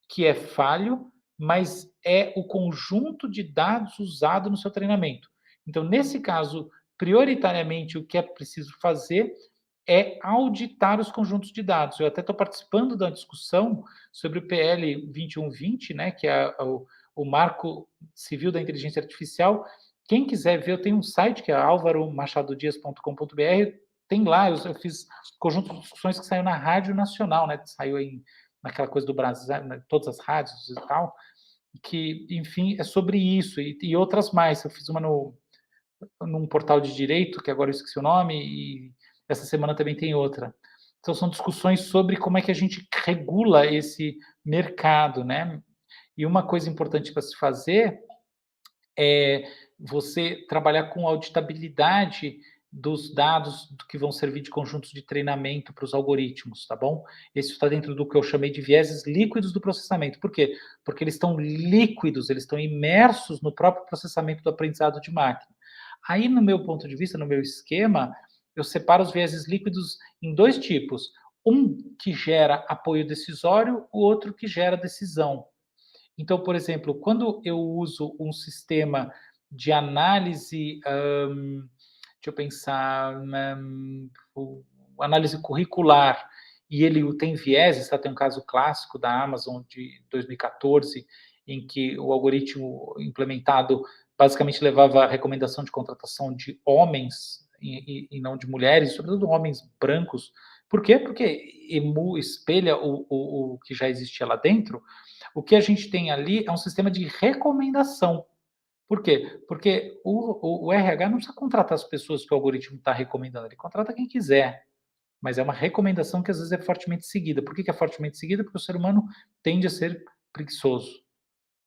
que é falho, mas é o conjunto de dados usado no seu treinamento. Então, nesse caso, prioritariamente, o que é preciso fazer é auditar os conjuntos de dados. Eu até estou participando da discussão sobre o PL 2120, né, que é o Marco Civil da Inteligência Artificial. Quem quiser ver, eu tenho um site que é alvaromachadodias.com.br, tem lá, eu fiz conjunto de discussões que saiu na Rádio Nacional, né, saiu naquela coisa do Brasil, né, todas as rádios e tal, que, enfim, é sobre isso e outras mais. Eu fiz uma num portal de direito, que agora eu esqueci o nome, e essa semana também tem outra. Então, são discussões sobre como é que a gente regula esse mercado, né? E uma coisa importante para se fazer é você trabalhar com auditabilidade dos dados que vão servir de conjuntos de treinamento para os algoritmos, tá bom? Isso está dentro do que eu chamei de vieses líquidos do processamento. Por quê? Porque eles estão líquidos, eles estão imersos no próprio processamento do aprendizado de máquina. Aí, no meu ponto de vista, no meu esquema, eu separo os vieses líquidos em 2 tipos. Um que gera apoio decisório, o outro que gera decisão. Então, por exemplo, quando eu uso um sistema de análise, deixa eu pensar, análise curricular, e ele tem vieses, tá? Tem um caso clássico da Amazon de 2014, em que o algoritmo implementado basicamente levava a recomendação de contratação de homens e não de mulheres, sobretudo homens brancos. Por quê? Porque espelha o que já existia lá dentro. O que a gente tem ali é um sistema de recomendação. Por quê? Porque o RH não precisa contratar as pessoas que o algoritmo está recomendando, ele contrata quem quiser. Mas é uma recomendação que às vezes é fortemente seguida. Por que é fortemente seguida? Porque o ser humano tende a ser preguiçoso.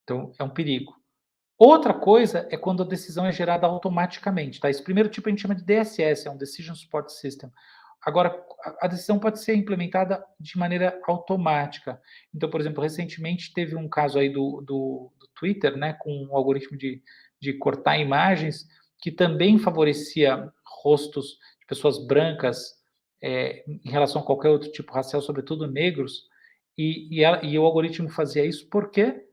Então, é um perigo. Outra coisa é quando a decisão é gerada automaticamente, tá? Esse primeiro tipo a gente chama de DSS, é um Decision Support System. Agora, a decisão pode ser implementada de maneira automática. Então, por exemplo, recentemente teve um caso aí do Twitter, né, com um algoritmo de cortar imagens, que também favorecia rostos de pessoas brancas em relação a qualquer outro tipo racial, sobretudo negros, e o algoritmo fazia isso por quê?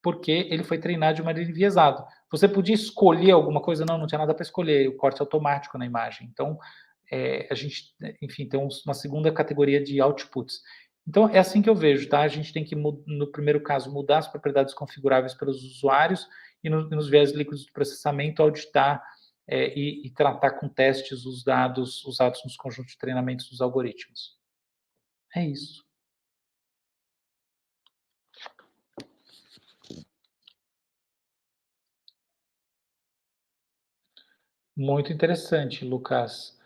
Porque ele foi treinado de maneira enviesada. Você podia escolher alguma coisa? Não, não tinha nada para escolher, o corte automático na imagem. Então, a gente, enfim, tem uma segunda categoria de outputs. Então, é assim que eu vejo, tá? A gente tem que, no primeiro caso, mudar as propriedades configuráveis pelos usuários e nos viés líquidos do processamento, auditar e tratar com testes os dados usados nos conjuntos de treinamentos dos algoritmos. É isso. Muito interessante, Lucas.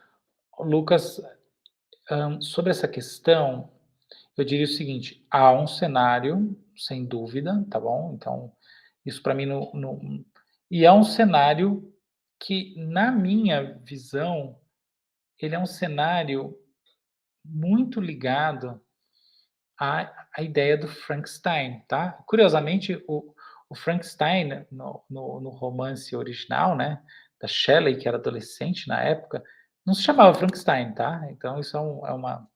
Lucas, sobre essa questão, eu diria o seguinte: há um cenário, sem dúvida, tá bom? Então, isso para mim e é um cenário que, na minha visão, ele é um cenário muito ligado à ideia do Frankenstein, tá? Curiosamente, o Frankenstein, no romance original, né, da Shelley, que era adolescente na época, não se chamava Frankenstein, tá? Então isso é uma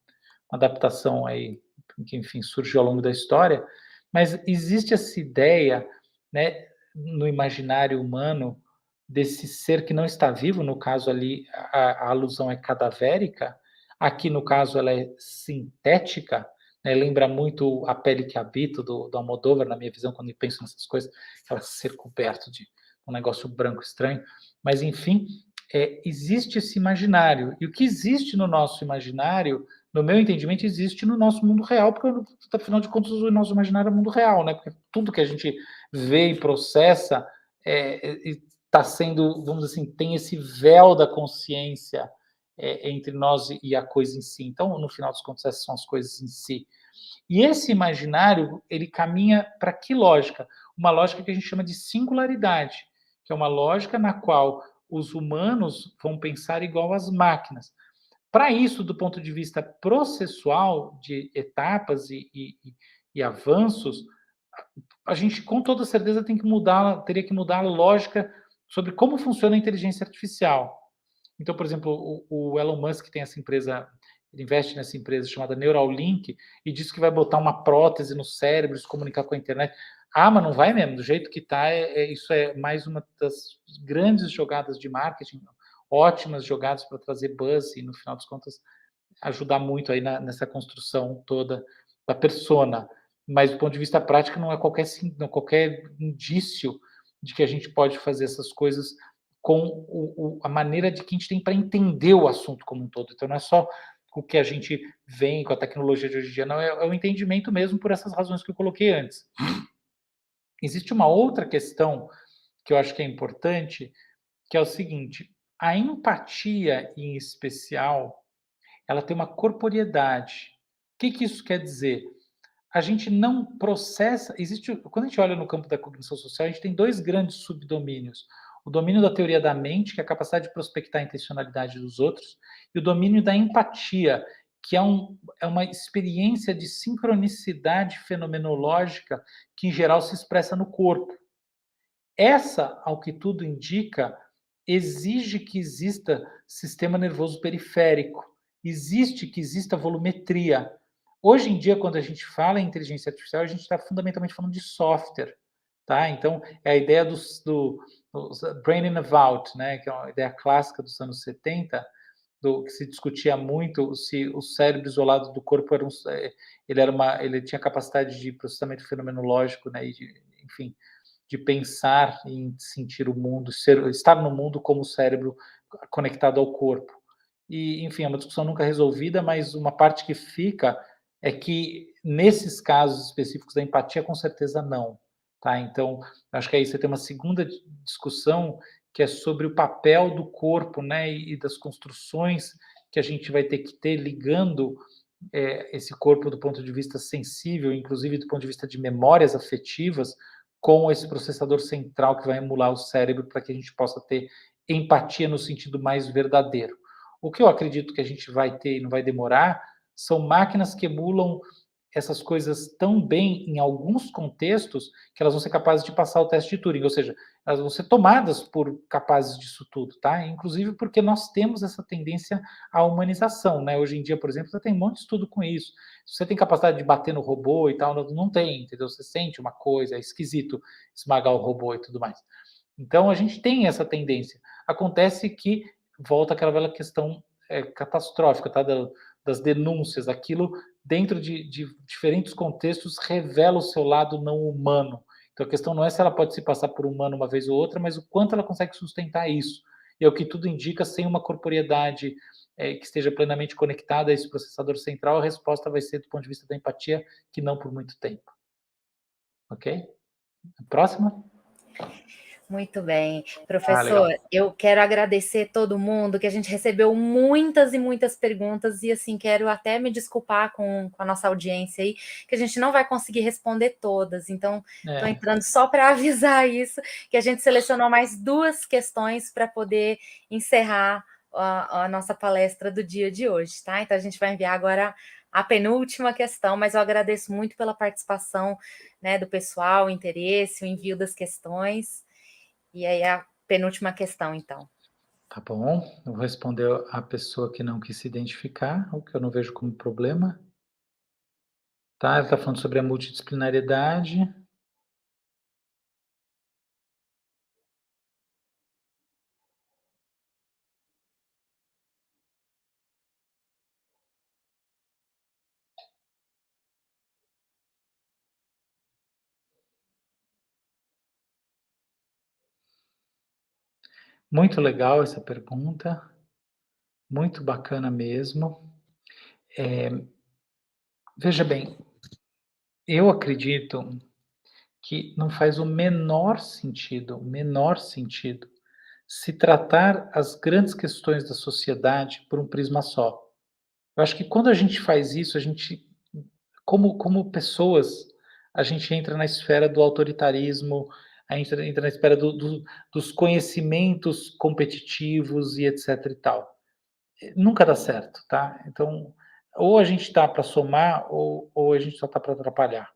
adaptação aí que, enfim, surgiu ao longo da história, mas existe essa ideia, né, no imaginário humano desse ser que não está vivo, no caso ali a alusão é cadavérica, aqui no caso ela é sintética, né, lembra muito A Pele que Habito, do Almodóvar, na minha visão, quando eu penso nessas coisas, aquela ser coberto de um negócio branco estranho, mas enfim, existe esse imaginário, e o que existe no nosso imaginário, no meu entendimento, existe no nosso mundo real, porque, afinal de contas, o nosso imaginário é o mundo real, né? Porque tudo que a gente vê e processa está sendo, vamos dizer assim, tem esse véu da consciência entre nós e a coisa em si. Então, no final das contas, essas são as coisas em si. E esse imaginário, ele caminha para que lógica? Uma lógica que a gente chama de singularidade, que é uma lógica na qual os humanos vão pensar igual às máquinas. Para isso, do ponto de vista processual, de etapas e avanços, a gente com toda certeza teria que mudar a lógica sobre como funciona a inteligência artificial. Então, por exemplo, o Elon Musk tem essa empresa, ele investe nessa empresa chamada Neuralink e diz que vai botar uma prótese no cérebro, se comunicar com a internet. Ah, mas não vai mesmo, do jeito que está, isso é mais uma das grandes jogadas de marketing, ótimas jogadas para trazer buzz e, no final das contas, ajudar muito aí nessa construção toda da persona. Mas, do ponto de vista prático, não é qualquer indício de que a gente pode fazer essas coisas com a maneira de que a gente tem para entender o assunto como um todo. Então, não é só o que a gente vem com a tecnologia de hoje em dia, não, é o entendimento mesmo por essas razões que eu coloquei antes. Existe uma outra questão que eu acho que é importante, que é o seguinte: a empatia, em especial, ela tem uma corporeidade. O que, que isso quer dizer? A gente não processa. Quando a gente olha no campo da cognição social, a gente tem dois grandes subdomínios. O domínio da teoria da mente, que é a capacidade de prospectar a intencionalidade dos outros, e o domínio da empatia, que é uma experiência de sincronicidade fenomenológica que, em geral, se expressa no corpo. Essa, ao que tudo indica, exige que exista sistema nervoso periférico, existe que exista volumetria. Hoje em dia, quando a gente fala em inteligência artificial, a gente está fundamentalmente falando de software, tá? Então, é a ideia do brain in a vault, né? Que é uma ideia clássica dos anos 70, que se discutia muito se o cérebro isolado do corpo ele tinha capacidade de processamento fenomenológico, né? Enfim, de pensar em sentir o mundo, estar no mundo como o cérebro conectado ao corpo. E, enfim, é uma discussão nunca resolvida, mas uma parte que fica é que, nesses casos específicos da empatia, com certeza não. Tá? Então, acho que aí você tem uma segunda discussão, que é sobre o papel do corpo, né, e das construções que a gente vai ter que ter ligando esse corpo do ponto de vista sensível, inclusive do ponto de vista de memórias afetivas, com esse processador central que vai emular o cérebro para que a gente possa ter empatia no sentido mais verdadeiro. O que eu acredito que a gente vai ter e não vai demorar são máquinas que emulam essas coisas tão bem em alguns contextos que elas vão ser capazes de passar o teste de Turing, ou seja, elas vão ser tomadas por capazes disso tudo, tá? Inclusive porque nós temos essa tendência à humanização, né? Hoje em dia, por exemplo, você tem um monte de estudo com isso. Se você tem capacidade de bater no robô e tal, não tem, entendeu? Você sente uma coisa, é esquisito esmagar o robô e tudo mais. Então, a gente tem essa tendência. Acontece que volta aquela velha questão catastrófica, tá? Das denúncias, aquilo dentro de diferentes contextos revela o seu lado não humano. Então a questão não é se ela pode se passar por humano uma vez ou outra, mas o quanto ela consegue sustentar isso. E é o que tudo indica, sem uma corporeidade que esteja plenamente conectada a esse processador central, a resposta vai ser, do ponto de vista da empatia, que não por muito tempo. Ok? Próxima? Muito bem. Legal. Professor, eu quero agradecer todo mundo, que a gente recebeu muitas e muitas perguntas, e assim, quero até me desculpar com a nossa audiência aí, que a gente não vai conseguir responder todas. Então, estou entrando só para avisar isso, que a gente selecionou mais 2 questões para poder encerrar a nossa palestra do dia de hoje, tá? Então, a gente vai enviar agora a penúltima questão, mas eu agradeço muito pela participação, né, do pessoal, o interesse, o envio das questões. E aí a penúltima questão, então. Tá bom, eu vou responder a pessoa que não quis se identificar, o que eu não vejo como problema. Tá, ele está falando sobre a multidisciplinariedade. Muito legal essa pergunta, muito bacana mesmo. Veja bem, eu acredito que não faz o menor sentido, se tratar as grandes questões da sociedade por um prisma só. Eu acho que quando a gente faz isso, a gente, como pessoas, a gente entra na esfera do autoritarismo, a gente entra na esfera dos conhecimentos competitivos e etc e tal. Nunca dá certo, tá? Então, ou a gente está para somar ou a gente só está para atrapalhar.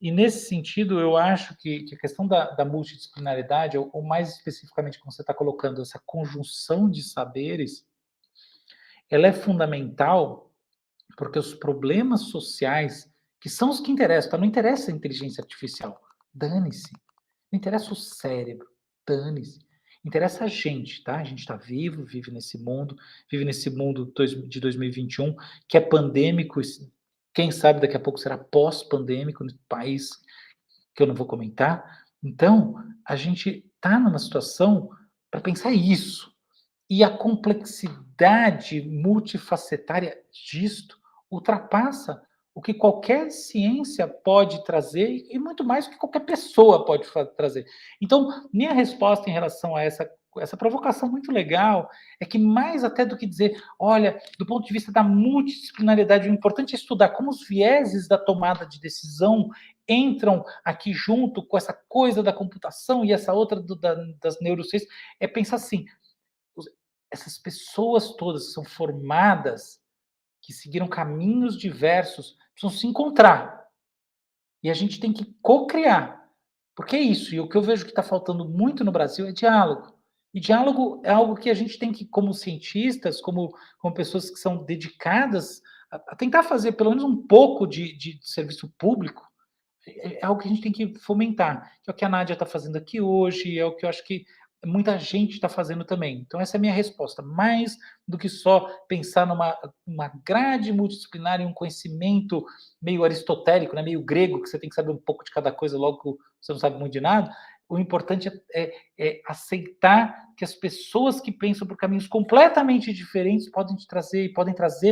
E nesse sentido, eu acho que a questão da multidisciplinaridade, ou mais especificamente como você está colocando, essa conjunção de saberes, ela é fundamental porque os problemas sociais, que são os que interessam, tá? Não interessa a inteligência artificial, dane-se. Não interessa o cérebro, dane-se. Interessa a gente, tá? A gente está vivo, vive nesse mundo de 2021, que é pandêmico, quem sabe daqui a pouco será pós-pandêmico no país que eu não vou comentar. Então, a gente está numa situação para pensar isso. E a complexidade multifacetária disto ultrapassa o que qualquer ciência pode trazer e muito mais do que qualquer pessoa pode trazer. Então, minha resposta em relação a essa provocação muito legal é que mais até do que dizer, olha, do ponto de vista da multidisciplinariedade, o importante é estudar como os vieses da tomada de decisão entram aqui junto com essa coisa da computação e essa outra das neurociências, é pensar assim, essas pessoas todas que são formadas, que seguiram caminhos diversos, precisam se encontrar. E a gente tem que co-criar. Porque é isso. E o que eu vejo que está faltando muito no Brasil é diálogo. E diálogo é algo que a gente tem que, como cientistas, como pessoas que são dedicadas a tentar fazer pelo menos um pouco de serviço público, é algo que a gente tem que fomentar. Que é o que a Nádia está fazendo aqui hoje, é o que eu acho que muita gente está fazendo também. Então, essa é a minha resposta. Mais do que só pensar numa grade multidisciplinar e um conhecimento meio aristotélico, né, meio grego, que você tem que saber um pouco de cada coisa, logo que você não sabe muito de nada. O importante é aceitar que as pessoas que pensam por caminhos completamente diferentes podem trazer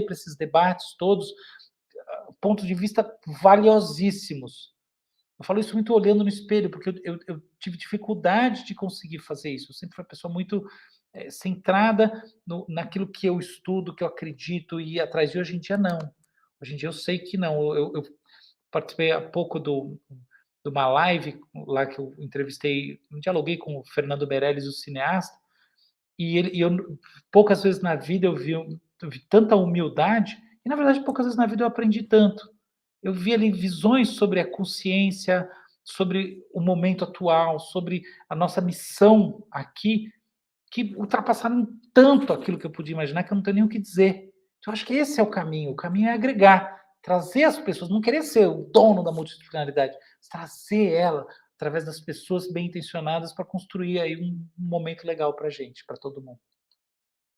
para esses debates todos pontos de vista valiosíssimos. Eu falo isso muito olhando no espelho, porque eu tive dificuldade de conseguir fazer isso. Eu sempre fui uma pessoa muito centrada naquilo que eu estudo, que eu acredito, e ir atrás. E hoje em dia, não. Hoje em dia eu sei que não. Eu participei há pouco uma live lá que eu entrevistei, dialoguei com o Fernando Meirelles, o cineasta, e eu poucas vezes na vida eu vi tanta humildade, e na verdade poucas vezes na vida eu aprendi tanto. Eu vi ali visões sobre a consciência, sobre o momento atual, sobre a nossa missão aqui, que ultrapassaram tanto aquilo que eu podia imaginar, que eu não tenho nem o que dizer. Então, eu acho que esse é o caminho é agregar, trazer as pessoas, não querer ser o dono da multidisciplinaridade, mas trazer ela através das pessoas bem intencionadas para construir aí um momento legal para a gente, para todo mundo.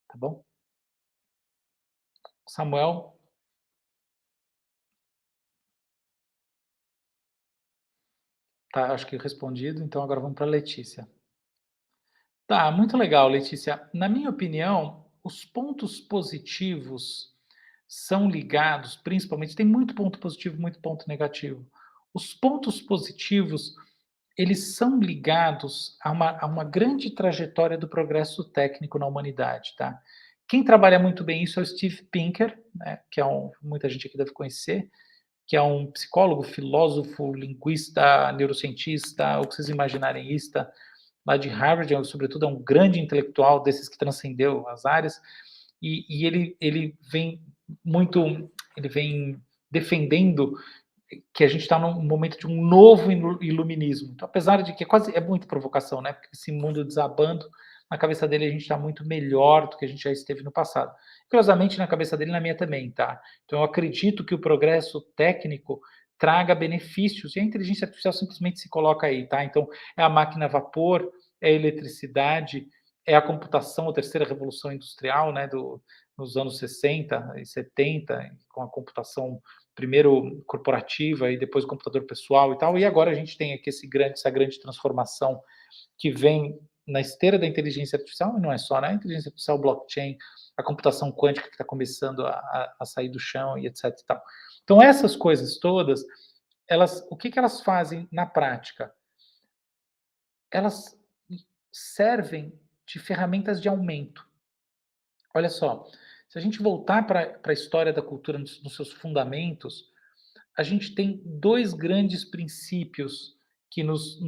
Tá bom? Samuel, tá, acho que respondido, então agora vamos para a Letícia. Tá, muito legal, Letícia. Na minha opinião, os pontos positivos são ligados, principalmente, tem muito ponto positivo, muito ponto negativo. Os pontos positivos, eles são ligados a uma grande trajetória do progresso técnico na humanidade, tá? Quem trabalha muito bem isso é o Steve Pinker, né, que é muita gente aqui deve conhecer, que é um psicólogo, filósofo, linguista, neurocientista, o que vocês imaginarem, lá de Harvard, sobretudo é um grande intelectual desses que transcendeu as áreas, e ele vem muito, ele vem defendendo que a gente está num momento de um novo iluminismo. Então, apesar de que é muita provocação, né? Porque esse mundo desabando, na cabeça dele a gente está muito melhor do que a gente já esteve no passado. Curiosamente, na cabeça dele e na minha também, tá? Então, eu acredito que o progresso técnico traga benefícios e a inteligência artificial simplesmente se coloca aí, tá? Então, é a máquina a vapor, é a eletricidade, é a computação, a terceira revolução industrial, né? Nos anos 60 e 70, com a computação primeiro corporativa e depois o computador pessoal e tal, e agora a gente tem aqui essa grande transformação que vem na esteira da inteligência artificial, e não é só, né? A inteligência artificial, blockchain, a computação quântica que está começando a sair do chão e etc e tal. Então, essas coisas todas, o que elas fazem na prática? Elas servem de ferramentas de aumento. Olha só, se a gente voltar para a história da cultura nos seus fundamentos, a gente tem dois grandes princípios que nos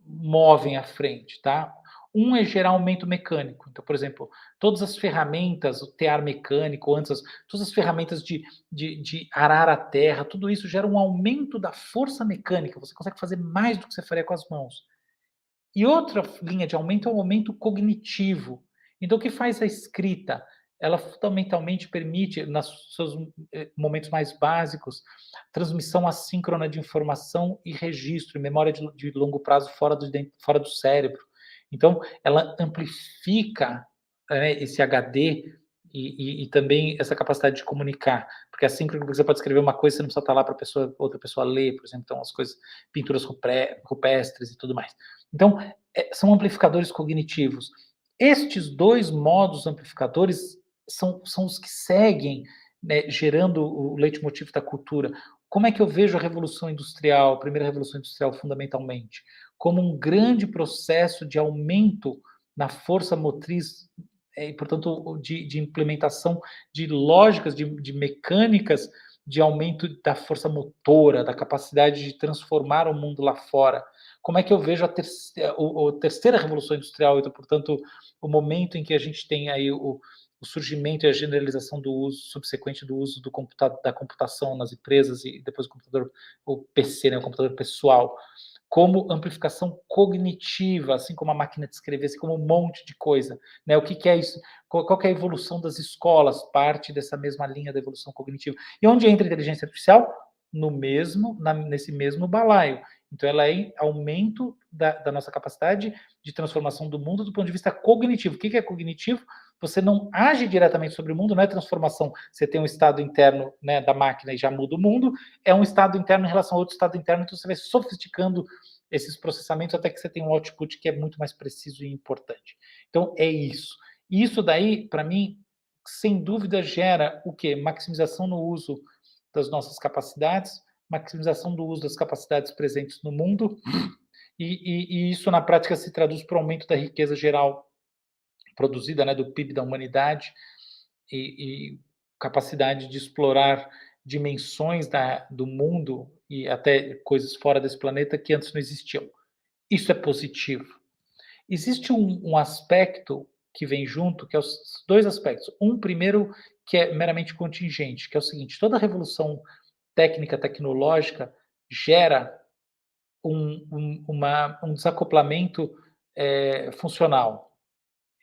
movem à frente, tá? Um é gerar aumento mecânico. Então, por exemplo, todas as ferramentas, o tear mecânico, todas as ferramentas de arar a terra, tudo isso gera um aumento da força mecânica. Você consegue fazer mais do que você faria com as mãos. E outra linha de aumento é o aumento cognitivo. Então, o que faz a escrita? Ela fundamentalmente permite, nos seus momentos mais básicos, transmissão assíncrona de informação e registro, memória de longo prazo fora do cérebro. Então, ela amplifica, né, esse HD e também essa capacidade de comunicar, porque assim que você pode escrever uma coisa, você não precisa estar lá para outra pessoa ler, por exemplo, então as coisas, pinturas rupestres e tudo mais. Então, são amplificadores cognitivos. Estes dois modos amplificadores são os que seguem, né, gerando o leitmotiv da cultura. Como é que eu vejo a Revolução Industrial, a primeira Revolução Industrial, fundamentalmente? Como um grande processo de aumento na força motriz, e, portanto, de implementação de lógicas, de mecânicas, de aumento da força motora, da capacidade de transformar o mundo lá fora. Como é que eu vejo a terceira revolução industrial, então, portanto, o momento em que a gente tem aí o surgimento e a generalização do uso subsequente do uso da computação nas empresas e depois o PC, né, o computador pessoal, como amplificação cognitiva, assim como a máquina de escrever, assim como um monte de coisa, né? O que é isso? Qual que é a evolução das escolas? Parte dessa mesma linha da evolução cognitiva. E onde entra a inteligência artificial? Nesse mesmo balaio. Então, ela é aumento da nossa capacidade de transformação do mundo do ponto de vista cognitivo. O que é cognitivo? Você não age diretamente sobre o mundo, não é transformação. Você tem um estado interno, né, da máquina e já muda o mundo, é um estado interno em relação a outro estado interno, então você vai sofisticando esses processamentos até que você tem um output que é muito mais preciso e importante. Então, é isso. E isso daí, para mim, sem dúvida, gera o quê? Maximização no uso das nossas capacidades, maximização do uso das capacidades presentes no mundo, e isso na prática se traduz para o aumento da riqueza geral produzida, né, do PIB da humanidade e capacidade de explorar dimensões do mundo e até coisas fora desse planeta que antes não existiam. Isso é positivo. Existe um aspecto que vem junto, que é os dois aspectos. Um primeiro, que é meramente contingente, que é o seguinte: toda revolução técnica, tecnológica, gera um desacoplamento funcional,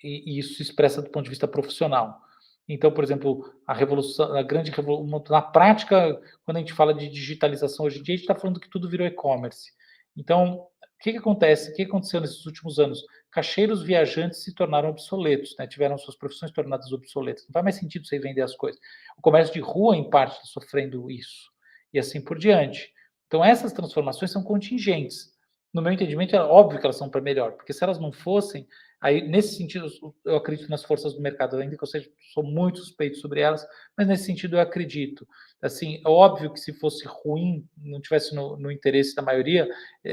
e isso se expressa do ponto de vista profissional. Então, por exemplo, a revolução, a grande revolução, na prática, quando a gente fala de digitalização hoje em dia, a gente está falando que tudo virou e-commerce. Então, o que, que acontece? O que aconteceu nesses últimos anos? Caixeiros viajantes se tornaram obsoletos, né? Tiveram suas profissões tornadas obsoletas. Não faz mais sentido você vender as coisas. O comércio de rua, em parte, está sofrendo isso. E assim por diante. Então, essas transformações são contingentes. No meu entendimento, é óbvio que elas são para melhor, porque se elas não fossem, aí, nesse sentido, eu acredito nas forças do mercado, ainda que eu sou muito suspeito sobre elas, mas nesse sentido eu acredito. Assim, é óbvio que se fosse ruim, não tivesse no interesse da maioria,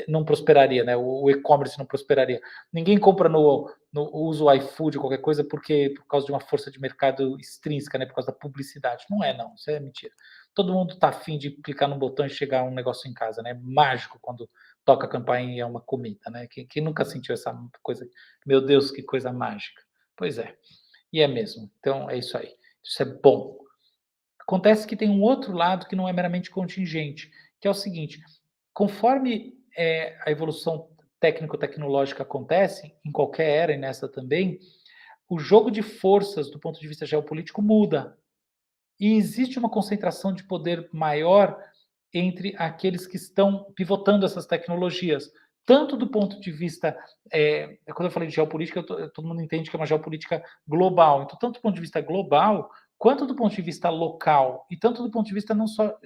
não prosperaria, né? O e-commerce não prosperaria. Ninguém compra usa o iFood ou qualquer coisa por causa de uma força de mercado extrínseca, né? Por causa da publicidade. Não é, não. Isso é mentira. Todo mundo está afim de clicar no botão e chegar um negócio em casa, né? Mágico quando toca a campainha e é uma comida, né? Quem nunca sentiu essa coisa? Meu Deus, que coisa mágica. Pois é, e é mesmo. Então é isso aí. Isso é bom. Acontece que tem um outro lado que não é meramente contingente, que é o seguinte: conforme a evolução técnico-tecnológica acontece, em qualquer era e nessa também, o jogo de forças do ponto de vista geopolítico muda. E existe uma concentração de poder maior entre aqueles que estão pivotando essas tecnologias, tanto do ponto de vista, quando eu falei de geopolítica, todo mundo entende que é uma geopolítica global. Então, tanto do ponto de vista global, quanto do ponto de vista local, e tanto do ponto de vista não só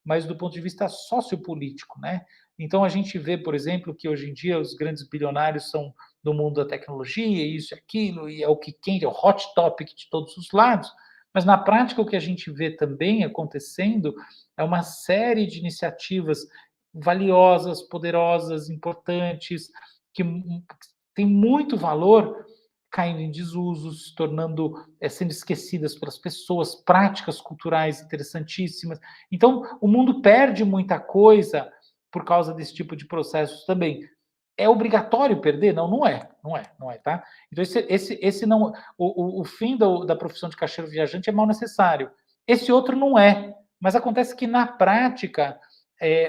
mas do ponto de vista sociopolítico, né? Então, a gente vê, por exemplo, que hoje em dia os grandes bilionários são do mundo da tecnologia, isso e aquilo, e é o que quente, é o hot topic de todos os lados. Mas na prática, o que a gente vê também acontecendo é uma série de iniciativas valiosas, poderosas, importantes, que têm muito valor caindo em desuso, se tornando, sendo esquecidas pelas pessoas, práticas culturais interessantíssimas. Então, o mundo perde muita coisa por causa desse tipo de processos também. É obrigatório perder? Não, não é, tá? Então, esse não, o fim da profissão de caixeiro viajante é mal necessário. Esse outro não é, mas acontece que na prática,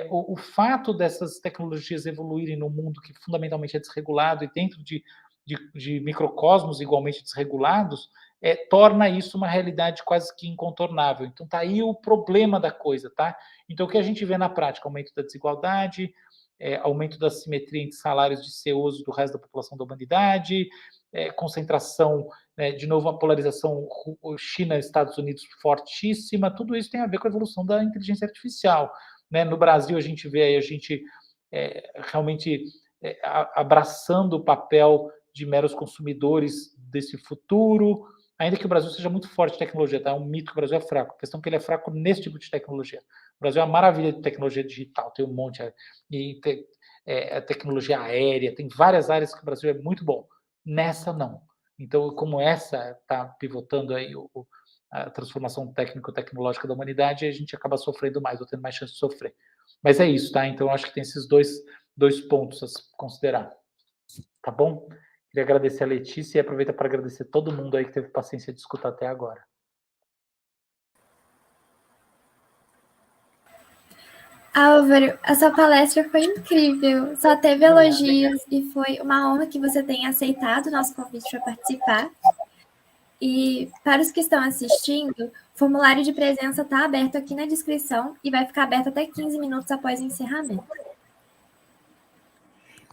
o fato dessas tecnologias evoluírem num mundo que fundamentalmente é desregulado e dentro de microcosmos igualmente desregulados, torna isso uma realidade quase que incontornável. Então, tá aí o problema da coisa, tá? Então, o que a gente vê na prática? Aumento da desigualdade, aumento da simetria entre salários de CEOs do resto da população da humanidade, concentração, né, de novo, a polarização China-Estados Unidos fortíssima, tudo isso tem a ver com a evolução da inteligência artificial. Né? No Brasil, a gente vê aí a gente realmente abraçando o papel de meros consumidores desse futuro, ainda que o Brasil seja muito forte em tecnologia, tá? É um mito que o Brasil é fraco. A questão é que ele é fraco nesse tipo de tecnologia. O Brasil é uma maravilha de tecnologia digital, tem um monte, e tem, a tecnologia aérea, tem várias áreas que o Brasil é muito bom. Nessa, não. Então, como essa está pivotando aí a transformação técnico-tecnológica da humanidade, a gente acaba sofrendo mais, ou tendo mais chance de sofrer. Mas é isso, tá? Então, eu acho que tem esses dois pontos a se considerar. Tá bom? Queria agradecer a Letícia e aproveitar para agradecer todo mundo aí que teve paciência de escutar até agora. Álvaro, a sua palestra foi incrível, só teve elogios e foi uma honra que você tenha aceitado o nosso convite para participar. E para os que estão assistindo, o formulário de presença está aberto aqui na descrição e vai ficar aberto até 15 minutos após o encerramento.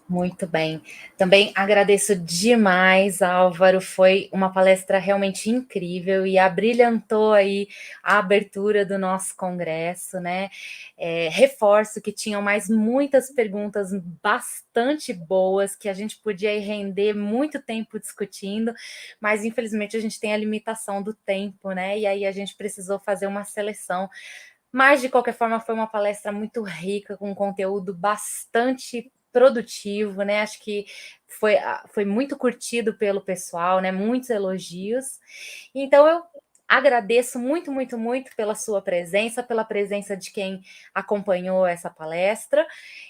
Muito bem. Também agradeço demais, Álvaro. Foi uma palestra realmente incrível e abrilhantou aí a abertura do nosso congresso, né? Reforço que tinham mais muitas perguntas bastante boas que a gente podia render muito tempo discutindo, mas infelizmente a gente tem a limitação do tempo, né? E aí a gente precisou fazer uma seleção. Mas, de qualquer forma, foi uma palestra muito rica, com conteúdo bastante produtivo, né? Acho que foi muito curtido pelo pessoal, né? Muitos elogios. Então, eu Agradeço muito, muito, muito pela sua presença, pela presença de quem acompanhou essa palestra,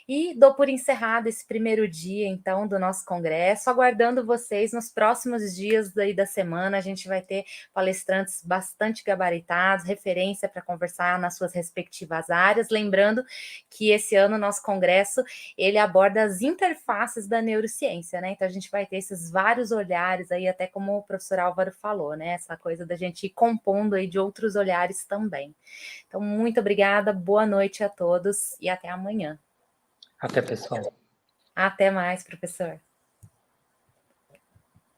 e dou por encerrado esse primeiro dia, então, do nosso congresso, aguardando vocês nos próximos dias daí da semana. A gente vai ter palestrantes bastante gabaritados, referência para conversar nas suas respectivas áreas, lembrando que esse ano o nosso congresso, ele aborda as interfaces da neurociência, né? Então a gente vai ter esses vários olhares aí, até como o professor Álvaro falou, né? Essa coisa da gente ir compondo aí de outros olhares também. Então, muito obrigada, boa noite a todos e até amanhã. Até, pessoal. Até mais, professor.